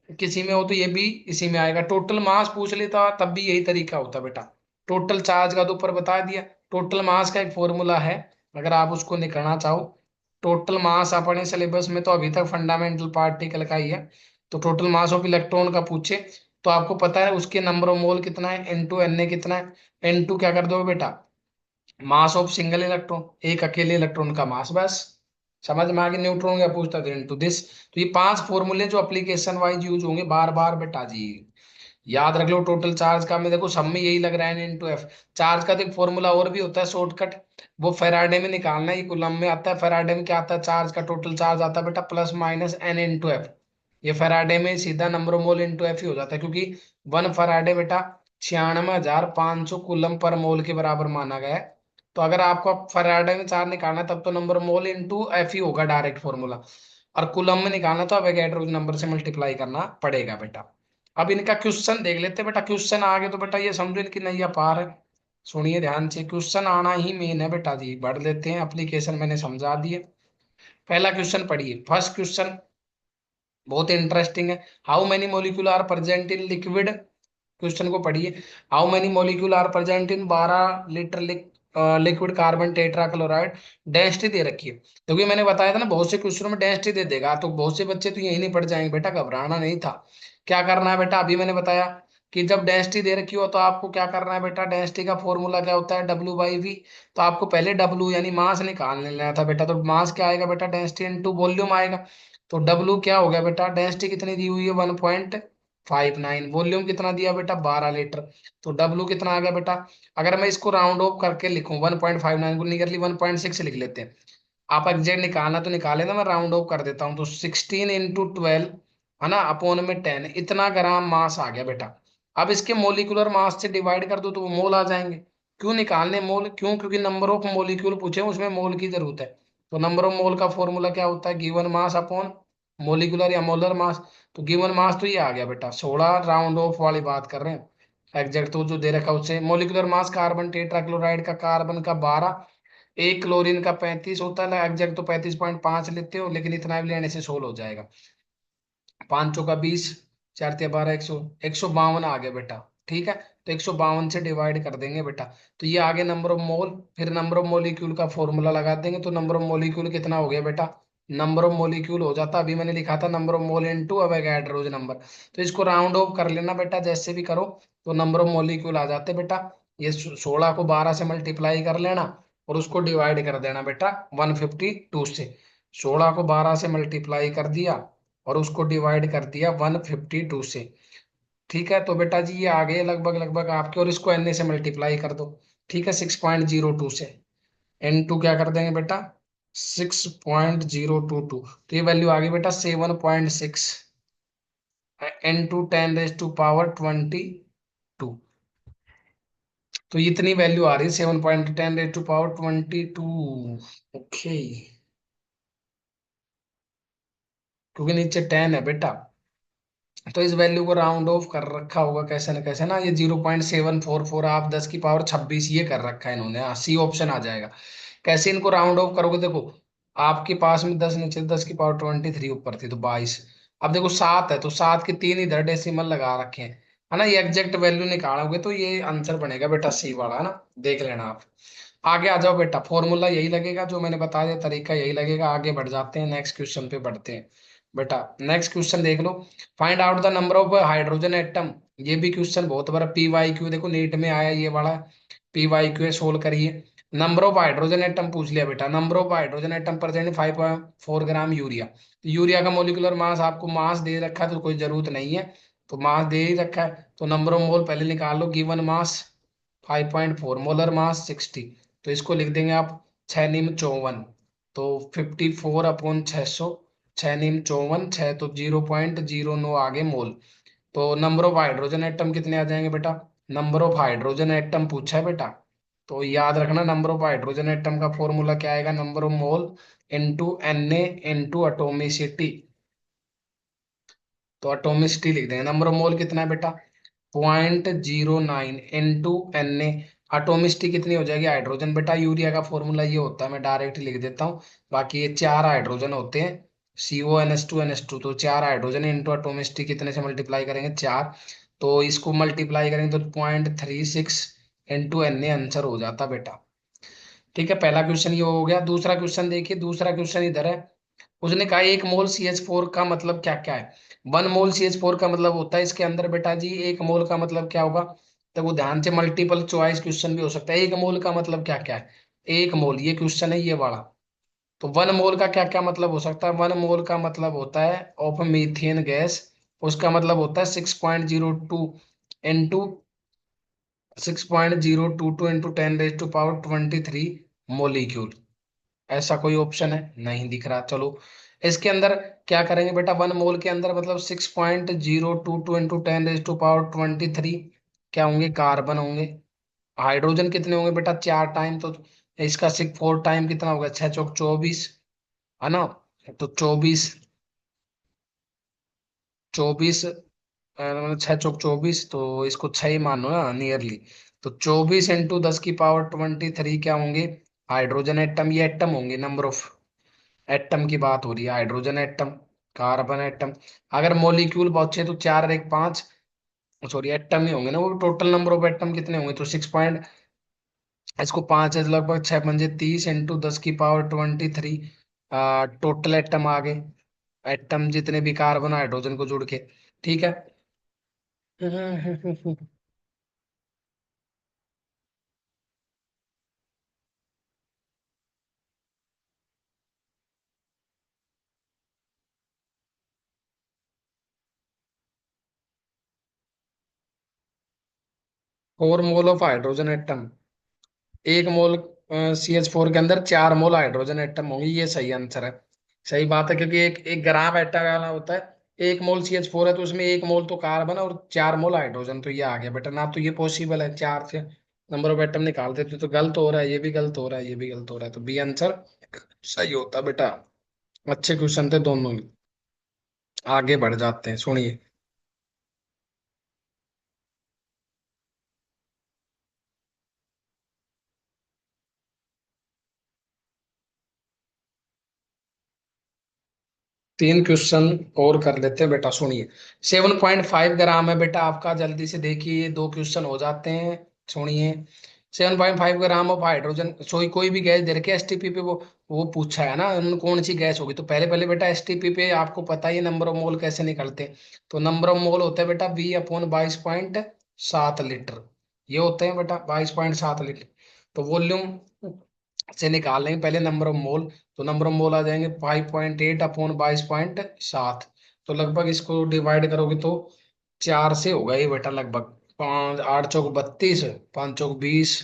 किसी में हो तो ये भी इसी में आएगा। टोटल मास पूछ लेता तब भी यही तरीका होता बेटा। टोटल चार्ज का तो ऊपर बता दिया। टोटल मास का एक फॉर्मूला है, अगर आप उसको निकालना चाहो, टोटल मास अपने सिलेबस में तो अभी तक फंडामेंटल पार्टिकल का ही है, तो टोटल मास ऑफ इलेक्ट्रॉन का पूछे तो आपको पता है उसके नंबर ऑफ मोल कितना है, इनटू एन ए कितना है, इनटू क्या कर दो बेटा, मास ऑफ सिंगल इलेक्ट्रॉन, एक अकेले इलेक्ट्रॉन का मास, बस। समझ में आ गया, न्यूट्रॉन क्या पूछता था, इनटू दिस। तो ये पांच फॉर्मूले जो एप्लीकेशन वाइज यूज होंगे बार बार बेटा जी, याद रख लो। टोटल चार्ज का में देखो सब में यही लग रहा है, एन इंटू एफ। चार्ज का तो एक फॉर्मूला और भी होता है शॉर्टकट, वो फैराडे में निकालना है, ये कूलम में आता है। फैराडे में क्या आता है, चार्ज का टोटल चार्ज आता है बेटा plus minus n into F. ये फैराडे में सीधा number of mole into F ही हो जाता है, क्योंकि वन फैराडे बेटा 96,500 कूलम पर मोल के बराबर माना गया है। तो अगर आपको फैराडे में चार्ज निकालना है तब तो number of mole into F ही होगा डायरेक्ट फॉर्मूला, और कूलम में निकालना तो अवोगाड्रो नंबर से मल्टीप्लाई करना पड़ेगा बेटा। अब इनका क्वेश्चन देख लेते हैं बेटा, क्वेश्चन आ गए तो बेटा ये समझो इनकी नैया पार है। सुनिए ध्यान से, क्वेश्चन आना ही मेन है बेटा जी, बढ़ लेते हैं, एप्लीकेशन मैंने समझा दिए। पहला क्वेश्चन पढ़िए, फर्स्ट क्वेश्चन बहुत इंटरेस्टिंग है। How many molecule are present in liquid, question को पढ़िए। How many molecule are present in 12 litre liquid carbon tetra chloride, density दे रखी है। क्योंकि मैंने बताया था ना बहुत से क्वेश्चनों में डेंसिटी दे देगा, तो बहुत से बच्चे तो यही नहीं पढ़ जाएंगे बेटा, घबराना नहीं था। क्या करना है बेटा, अभी मैंने बताया कि जब डेंसिटी दे रखी हो तो आपको क्या करना है बेटा, डेंसिटी का फॉर्मूला क्या होता है, W/V। तो आपको पहले W यानी मास निकाल लेना था बेटा, तो मास क्या आएगा बेटा, डेंसिटी इनटू वॉल्यूम आएगा। तो W क्या हो गया बेटा, डेंसिटी कितनी दी हुई है, 1.5, 59। वॉल्यूम कितना दिया बेटा, 12 लीटर। तो डब्लू कितना आ गया बेटा, अगर मैं इसको राउंड ऑफ करके लिखूं, 1.59 को नियरली 1.6 लिख लेते हैं। आप एग्जैक्ट निकालना तो निकाले ना, मैं राउंड ऑफ कर देता हूँ। तो 16 × 12 है ना, अपॉन में 10, इतना ग्राम मास आ गया बेटा। अब इसके मोलिकुलर मास से डिवाइड कर दो तो वो मोल आ जाएंगे। क्यों निकालने मोल, क्यों, क्योंकि नंबर ऑफ मोलिक्यूल पूछे उसमें मोल की जरूरत है। तो नंबर ऑफ मोल का फॉर्मूला क्या होता है, गिवन मास अपॉन मोलिकुलर या मोलर मास। तो गिवन मास तो ये आ गया बेटा 16, राउंड ऑफ वाली बात कर रहे हैं। एग्जैक्ट तो जो दे रखा है उससे, मोलिकुलर मास कार्बन टेट्राक्लोराइड का, कार्बन का 12, एक क्लोरीन का 35 होता है। एग्जैक्ट तो 35.5 लेते हो, लेकिन इतना भी लेने से सोल्व हो जाएगा। पांचों का 20, चार ते 12, 152 आ गया बेटा। ठीक है, तो 152 से डिवाइड कर देंगे बेटा। तो ये आगे नंबर ऑफ मोल, फिर नंबर ऑफ मोलिक्यूल का फॉर्मूला लगा देंगे। तो नंबर ऑफ मोलिक्यूल कितना हो गया बेटा, नंबर ऑफ मोलिक्यूल हो जाता, अभी मैंने लिखा था number of mole into Avogadro's number. तो इसको राउंड ऑफ कर लेना बेटा, जैसे भी करो। तो नंबर ऑफ मोलिक्यूल आ जाते बेटा। ये 16 को 12 से मल्टीप्लाई कर लेना, और उसको डिवाइड कर देना बेटा 152 से। 16 को 12 से मल्टीप्लाई कर दिया, और उसको डिवाइड कर दिया 152 से। ठीक है, तो बेटा जी ये आ गए लगभग लगभग आपके, और इसको एन ए से मल्टीप्लाई कर दो। ठीक है, 6.02 से। N2 क्या कर देंगे बेटा, 6.022। तो ये वैल्यू आ गई बेटा 7.6। N2 10⁻²²। तो इतनी वैल्यू आ रही है, 7.10⁻²²। ओके, क्योंकि नीचे 10 है बेटा। तो इस वैल्यू को राउंड ऑफ कर रखा होगा कैसे न कैसे ना, ये 0.744, आप 10⁻26 ये कर रखा है इन्होंने। हाँ, सी ऑप्शन आ जाएगा। कैसे इनको राउंड ऑफ करोगे, देखो आपके पास में 10 नीचे, 10⁻23 ऊपर थी तो 22। अब देखो 7 है, तो 7 के 3 इधर डेसिमल लगा रखे हैं, है ना। ये एग्जैक्ट वैल्यू निकालोगे तो ये आंसर बनेगा बेटा सी वाला, है ना। देख लेना आप। आगे आ जाओ बेटा, फॉर्मूला यही लगेगा जो मैंने बता दिया, तरीका यही लगेगा। आगे बढ़ जाते हैं, नेक्स्ट क्वेश्चन पे बढ़ते हैं बेटा। नेक्स्ट क्वेश्चन देख लो, find out the number of hydrogen atom. ये भी क्वेश्चन बहुत बड़ा, पी वाई क्यू, देखो नीट में आया ये वाला, पी वाई क्यू सोल्व करिए। नंबर ऑफ हाइड्रोजन एटम पूछ लिया बेटा, number of hydrogen atom present 5.4 gram urea. Urea का मोलिकुलर मास, आपको मास दे रखा है तो कोई जरूरत नहीं है, तो मास दे ही रखा है। तो नंबर ऑफ मोल पहले निकाल लो, गिवन मास 5.4, मोलर मास 60। तो इसको लिख देंगे आप 6 × 54। तो 54/600, 6 × 54, 6 तो 0.09 आगे मोल। तो नंबर ऑफ हाइड्रोजन एटम कितने आ जाएंगे बेटा, नंबर ऑफ हाइड्रोजन एटम पूछा है बेटा। तो याद रखना, नंबर ऑफ हाइड्रोजन एटम का फॉर्मूला क्या आएगा, number of mole into Na into atomicity. तो एटोमिसिटी लिख देंगे, नंबर ऑफ मोल कितना है बेटा, 0.09 इंटू Na। एटोमिसिटी कितनी हो जाएगी हाइड्रोजन बेटा, यूरिया का फॉर्मूला ये होता है, मैं डायरेक्ट लिख देता हूँ। बाकी ये 4 हाइड्रोजन होते हैं, CONH2NH2। तो 4 हाइड्रोजन इंटू एटोमिसिटी कितने से मल्टीप्लाई करेंगे, 4। तो इसको मल्टीप्लाई करेंगे तो 0.36 इंटू Na आंसर हो जाता बेटा। ठीक है, पहला क्वेश्चन ये हो गया। दूसरा क्वेश्चन देखिए, दूसरा क्वेश्चन इधर है। उसने कहा 1 मोल CH4 का मतलब क्या क्या है। 1 मोल CH4 का मतलब होता है इसके अंदर बेटा जी, 1 मोल का मतलब क्या होगा। तो वो ध्यान से, मल्टीपल चॉइस क्वेश्चन भी हो सकता है। 1 मोल का मतलब क्या क्या है, 1 मोल, ये क्वेश्चन है ये वाला। तो 1 मोल का क्या क्या मतलब हो सकता है, 1 मोल का मतलब होता है ऑफ मीथेन गैस। उसका मतलब होता है 6.02 मोलिक्यूल। ऐसा कोई ऑप्शन है नहीं दिख रहा, चलो इसके अंदर क्या करेंगे बेटा, 1 मोल के अंदर मतलब 6.022 × 10⁻23 क्या होंगे, कार्बन होंगे। हाइड्रोजन कितने होंगे बेटा, 4 टाइम। तो इसका 4 टाइम कितना होगा, 6 × 4 = 24, है ना। तो 24 मतलब 6 × 24, तो इसको 6 ही मानो ना नियरली। तो 24 × 10⁻23 क्या होंगे, हाइड्रोजन एटम, ये एटम होंगे, नंबर ऑफ एटम की बात हो रही है, हाइड्रोजन एटम, कार्बन एटम। अगर मोलिक्यूल बचे तो 4 और 1 5, सॉरी एटम ही होंगे ना। वो टोटल नंबर ऑफ एटम कितने होंगे, तो 6 पॉइंट, इसको 5 है तो लगभग 6 × 5 = 30 इंटू 10⁻23 टोटल एटम आ गए। एटम जितने भी कार्बन हाइड्रोजन को जोड़ के। ठीक है। 4 mole of hydrogen atom, 1 mole CH4 के अंदर 4 मोल हाइड्रोजन एटम होंगे, ये सही आंसर है। सही बात है, क्योंकि एक एक ग्राम एटम वाला होता है, 1 मोल CH4 है तो उसमें 1 मोल तो कार्बन और 4 मोल हाइड्रोजन, तो ये आ गया बेटा ना, तो ये पॉसिबल है, 4 से नंबर ऑफ एटम निकाल देते तो गलत हो रहा है, ये भी गलत हो रहा है, ये भी गलत हो रहा है, तो बी आंसर सही होता बेटा। अच्छे क्वेश्चन थे दोनों ही। आगे बढ़ जाते हैं, सुनिए। 3 क्वेश्चन और कर लेते हैं बेटा, सुनिए। 7.5 ग्राम है बेटा आपका, जल्दी से देखिए, ये 2 क्वेश्चन हो जाते हैं। सुनिए, 7.5 ग्राम ऑफ हाइड्रोजन, कोई भी गैस दे रखी है एसटीपी पे, वो पूछा है ना उन्होंने कौन सी गैस होगी, तो पहले पहले बेटा एसटीपी पे आपको पता ही है नंबर ऑफ मोल कैसे निकलते हैं। तो नंबर ऑफ मोल होता है बेटा V/22.7 लीटर, ये होते हैं बेटा 22.7 लीटर। तो वॉल्यूम से निकाल लेंगे पहले नंबर ऑफ मोल, तो नंबर ऑफ मोल आ जाएंगे 5.8/22.7। तो लगभग इसको डिवाइड करोगे तो 4 से होगा ये बेटा, लगभग 5 8 चौक 32, 5 चौक 20,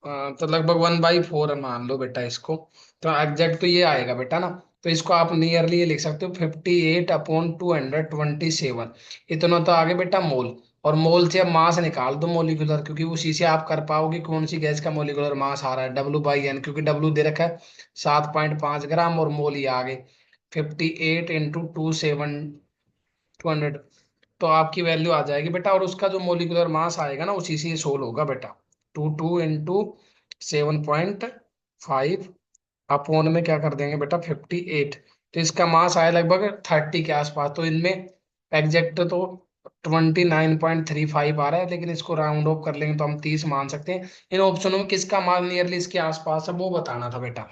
तो लगभग 1/4 मान लो बेटा इसको। तो एग्जैक्ट तो ये आएगा बेटा ना, तो इसको आप नियरली ये लिख सकते हो 58/227, इतना तो आगे बेटा मोल। और मोल से अब मास निकाल दो मोलिकुलर, क्योंकि उसी से आप कर पाओगे कौन सी गैस का मोलिकुलर मास आ रहा है, W/N, क्योंकि W दे रखा है 7.5 ग्राम और मोल ये आ गए 58 × 2 7 200, तो आपकी वैल्यू आ जाएगी बेटा, और उसका जो मोलिकुलर मास आएगा ना उसी से सोल्व होगा बेटा। 22 × 7.5 अपोन में क्या कर देंगे बेटा 58, तो इसका मास आया लगभग 30 के आसपास, तो इनमें एग्जैक्ट तो 29.35 आ रहा है, लेकिन इसको राउंड ऑफ कर लेंगे तो हम 30 मान सकते हैं। इन ऑप्शनों में किसका मास नियरली इसके आसपास है वो बताना था बेटा।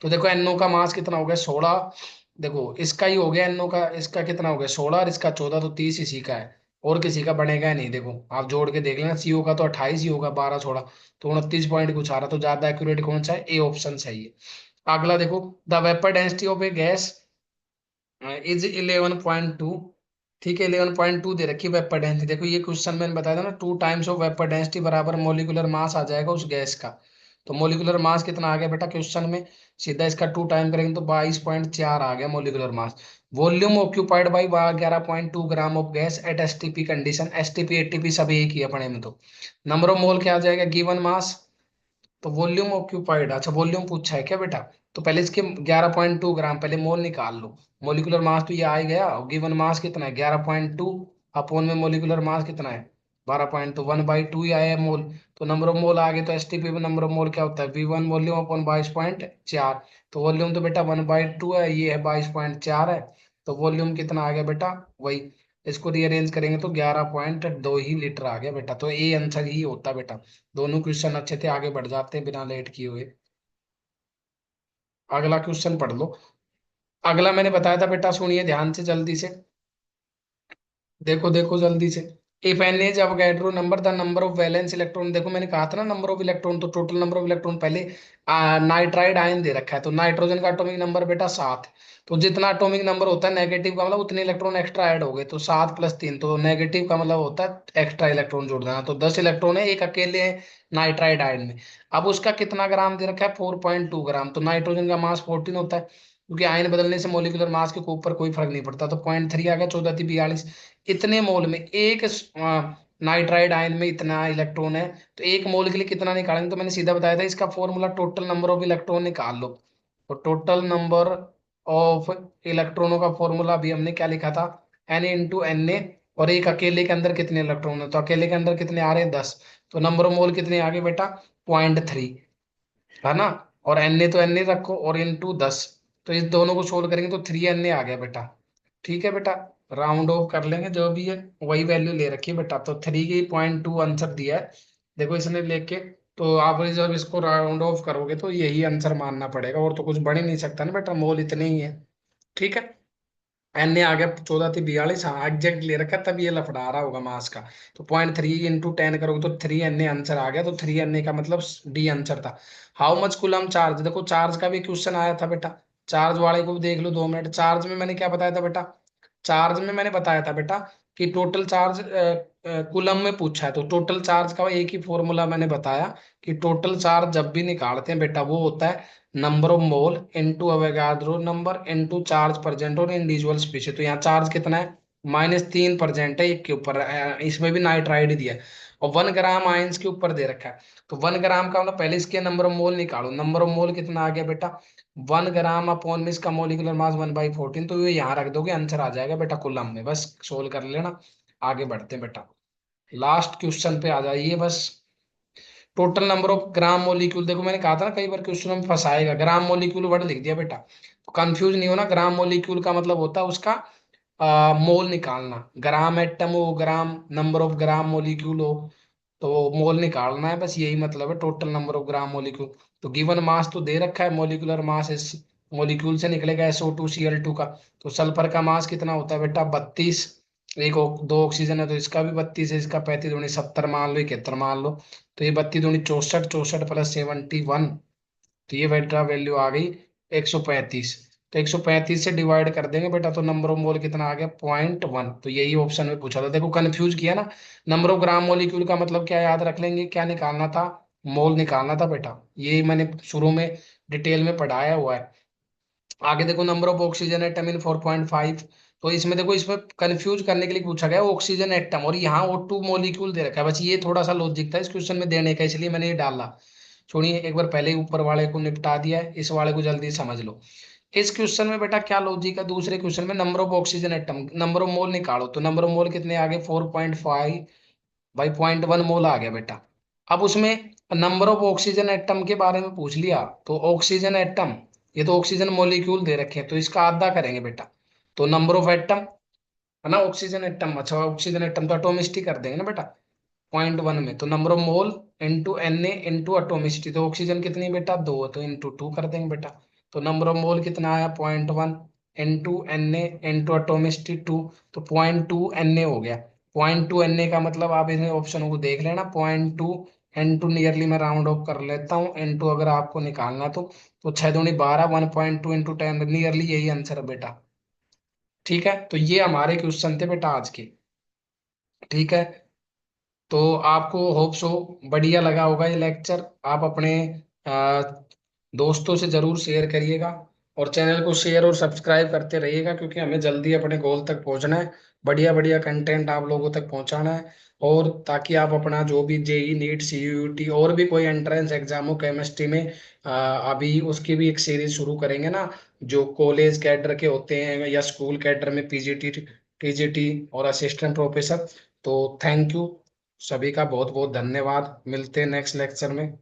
तो देखो NO का मास कितना हो गया 16, देखो इसका ही हो गया NO का, इसका कितना हो गया 16 और इसका 14, तो 30 इसी का है, और किसी का बनेगा ही नहीं। देखो आप जोड़ के देख लेना, CO का तो 28 ही होगा, 12 16, तो 29 पॉइंट कुछ आ रहा, तो ज्यादा एक्यूरेट कौन सा है, ए ऑप्शन सही है। अगला देखो, the vapour density of A gas is 11.2, ठीक है 11.2 दे रखी वेपर डेंसिटी। देखो ये क्वेश्चन मैंने बताया था ना, 2 टाइम्स ऑफ वेपर डेंसिटी बराबर मोलिकुलर मास आ जाएगा उस गैस का। तो मोलिकुलर मास कितना आ गया बेटा क्वेश्चन में, सीधा इसका 2 टाइम करेंगे तो 22.4 आ गया molecular mass. Volume occupied by 11.2 gram of gas at STP condition, STP ATP सब एक ही है अपने में। तो नंबर ऑफ मोल क्या आ जाएगा गिवन मास, तो वॉल्यूम ऑक्यूपाइड, अच्छा वॉल्यूम पूछा है क्या बेटा, तो पहले इसके 11.2 ग्राम, पहले मोल निकाल लो। मोलिकुलर मास तो ये आ ही गया, गिवन मास कितना है 11.2, अपोन में मोलिकुलर मास कितना है 12.2, 1/2 ही आया है मोल। तो नंबर ऑफ मोल आ गए, तो एसटीपी में नंबर ऑफ मोल क्या होता है V1 वॉल्यूम अपॉन 22.4, तो वॉल्यूम तो बेटा 1/2 है, ये है 22.4 है, तो वॉल्यूम कितना आ गया बेटा वही, इसको रीअरेंज करेंगे तो 11.2 ही लीटर आ गया बेटा, तो ए आंसर ही होता बेटा। दोनों क्वेश्चन अच्छे थे, आगे बढ़ जाते हैं बिना लेट किए हुए। अगला क्वेश्चन पढ़ लो। अगला मैंने बताया था बेटा, सुनिए ध्यान से जल्दी से, देखो देखो जल्दी से। If N is Avogadro number, the number of valence electron, देखो मैंने कहा था ना नंबर ऑफ इलेक्ट्रॉन, तो टोटल नंबर ऑफ इलेक्ट्रॉन पहले नाइट्राइड आयन दे रखा है, तो नाइट्रोजन का एटॉमिक नंबर बेटा 7, तो जितना एटॉमिक नंबर होता है नेगेटिव का मतलब उतने इलेक्ट्रॉन एक्स्ट्रा ऐड हो गए, तो 7 + 3, तो नेगेटिव का मतलब होता है एक्स्ट्रा इलेक्ट्रॉन जोड़ देना, तो 10 इलेक्ट्रॉन है एक अकेले नाइट्राइड आयन में। अब उसका कितना ग्राम दे रखा है 4.2 ग्राम, तो नाइट्रोजन का मास 14 होता है, क्योंकि आयन बदलने से मोलिकुलर मास के ऊपर कोई फर्क नहीं पड़ता, तो 0.3 आ गया, 14×42। इतने मोल में एक नाइट्राइड आयन में इतना इलेक्ट्रॉन है, तो एक मोल के लिए कितना निकालेंगे, तो मैंने सीधा बताया था इसका formula total number of electron निकाल लो। तो टोटल नंबर ऑफ इलेक्ट्रॉनों का फॉर्मूला अभी हमने क्या लिखा था, Na × Na, और एक अकेले के अंदर कितने इलेक्ट्रॉन है, तो अकेले के अंदर कितने आ रहे हैं 10, तो नंबर ऑफ मोल कितने आ गए बेटा 0.3, है ना। और Na रखो और इंटू 10, तो इस दोनों को सोल्व करेंगे तो 3Na आ गया बेटा। ठीक है बेटा, राउंड ऑफ कर लेंगे जो भी है, वही वैल्यू ले रखी है बेटा, तो 3 की 0.2 आंसर दिया है, देखो इसने लेके, तो आप जब इसको राउंड ऑफ करोगे तो यही आंसर मानना पड़ेगा, और तो कुछ बन ही नहीं सकता ना बेटा, मोल इतने ही है। ठीक है, एन ए आ गया 14×42, हाँ एग्जैक्ट ले रखा है, तब ये लफड़ा रहा होगा मास का। तो 0.3 × 10 करोगे तो 3Na आंसर आ गया, तो 3Na का मतलब डी आंसर था। हाउ मच कूलम चार्ज, देखो चार्ज का भी क्वेश्चन आया था बेटा, चार्ज वाले को भी देख लो 2 मिनट। चार्ज में मैंने क्या बताया था बेटा, चार्ज में मैंने बताया था बेटा कि टोटल चार्ज कूलम में पूछा है, तो टोटल चार्ज का एक ही फॉर्मूला मैंने बताया कि टोटल चार्ज जब भी निकालते हैं बेटा वो होता है number of mole into Avogadro number into charge percent और इंडिविजुअल स्पीशीज। तो यहाँ चार्ज कितना है, -3% है एक के ऊपर, इसमें भी नाइट्राइड दिया है, और 1 ग्राम आयंस के ऊपर दे रखा है। तो 1 ग्राम का मतलब पहले इसके नंबर ऑफ मोल निकालो, नंबर ऑफ मोल कितना आ गया बेटा, 1 ग्राम अपॉन में इसका मोलिकुलर मास 1/14, तो ये यहाँ रख दोगे आंसर आ जाएगा बेटा कूलम में, बस सोल्व कर लेना। आगे बढ़ते हैं बेटा, लास्ट क्वेश्चन पे आ जाइए बस। Total number of gram molecule, देखो मैंने कहा था ना कई बार क्वेश्चन में फंसाएगा, ग्राम मोलिक्यूल वर्ड लिख दिया बेटा, तो कंफ्यूज नहीं होना। ग्राम मोलिक्यूल का मतलब होता है उसका मोल निकालना, ग्राम एटम हो, ग्राम नंबर ऑफ ग्राम मोलिक्यूल हो, तो मोल निकालना है, बस यही मतलब है total number of gram molecule. तो गिवन मास तो दे रखा है, मोलिकुलर मास इस मोलिक्यूल से निकलेगा SO2 Cl2 का। तो सल्फर का मास कितना होता है बेटा 32, दो ऑक्सीजन है तो इसका भी 32 है, इसका 35 दूनी 70 मान लो, 71 मान लो, तो ये 32 दूनी 64, 64 प्लस 71, तो ये बेटा वैल्यू आ गई 135। तो 135 से डिवाइड कर देंगे बेटा, तो नंबर ऑफ मोल कितना आ गया 0.1। तो यही ऑप्शन में पूछा था, देखो कंफ्यूज किया ना। नंबर ऑफ ग्राम मोलिक्यूल का मतलब क्या याद रख लेंगे, क्या निकालना था, मोल निकालना था बेटा, ये मैंने शुरू में डिटेल में पढ़ाया हुआ है। आगे देखो number of oxygen atom in 4.5, तो इसमें देखो इसमें कंफ्यूज करने के लिए पूछा गया ऑक्सीजन एटम, और यहाँ O2 मोलिक्यूल दे रखा है, बस ये थोड़ा सा लॉजिक था इस क्वेश्चन में देने का, इसलिए मैंने ये डाला। छोड़िए, एक बार पहले ही ऊपर वाले को निपटा दिया है, इस वाले को जल्दी समझ लो। इस क्वेश्चन में बेटा क्या लॉजिक है, दूसरे क्वेश्चन में number of oxygen atom, number of मोल निकालो, तो नंबर ऑफ मोल कितने आ गए 4.5 बाई 0.1 मोल आ गया बेटा। अब उसमें नंबर ऑफ ऑक्सीजन एटम के बारे में पूछ लिया, तो ऑक्सीजन एटम, ये तो ऑक्सीजन मॉलिक्यूल दे रखे हैं, तो इसका आधा करेंगे बेटा, तो नंबर ऑफ एटम है ना ऑक्सीजन एटम, अच्छा ऑक्सीजन एटम तो एटोमिसिटी कर देंगे ना बेटा 0.1 में, तो number of mole into Na into atomicity, तो ऑक्सीजन कितनी बेटा 2, तो इंटू 2 कर देंगे बेटा। तो नंबर ऑफ मोल कितना आया 0.1 इंटू Na इंटू एटोमिसिटी 2, तो 0.2 Na हो गया। 0.2 Na का मतलब आप इन्हें ऑप्शन को देख लेना, 0.2 इंटू नियरली मैं राउंड ऑफ कर लेता हूँ, इंटू अगर आपको निकालना तो 6 दूनी 12, 1.2 इंटू 10, नियरली यही आंसर है बेटा। ठीक है, तो ये हमारे क्वेश्चन थे बेटा आज के। ठीक है, तो आपको होप सो बढ़िया लगा होगा ये लेक्चर, आप अपने अ, दोस्तों से जरूर शेयर करिएगा, और चैनल को शेयर और सब्सक्राइब करते रहिएगा, क्योंकि हमें जल्दी अपने गोल तक पहुंचना है, बढ़िया बढ़िया कंटेंट आप लोगों तक पहुंचाना है, और ताकि आप अपना जो भी जेई नीट CUET और भी कोई एंट्रेंस एग्जाम हो केमिस्ट्री में, अभी उसकी भी एक सीरीज शुरू करेंगे ना, जो कॉलेज कैडर के होते हैं या स्कूल कैडर में PGT TGT और असिस्टेंट प्रोफेसर। तो थैंक यू, सभी का बहुत बहुत धन्यवाद, मिलते हैं नेक्स्ट लेक्चर में।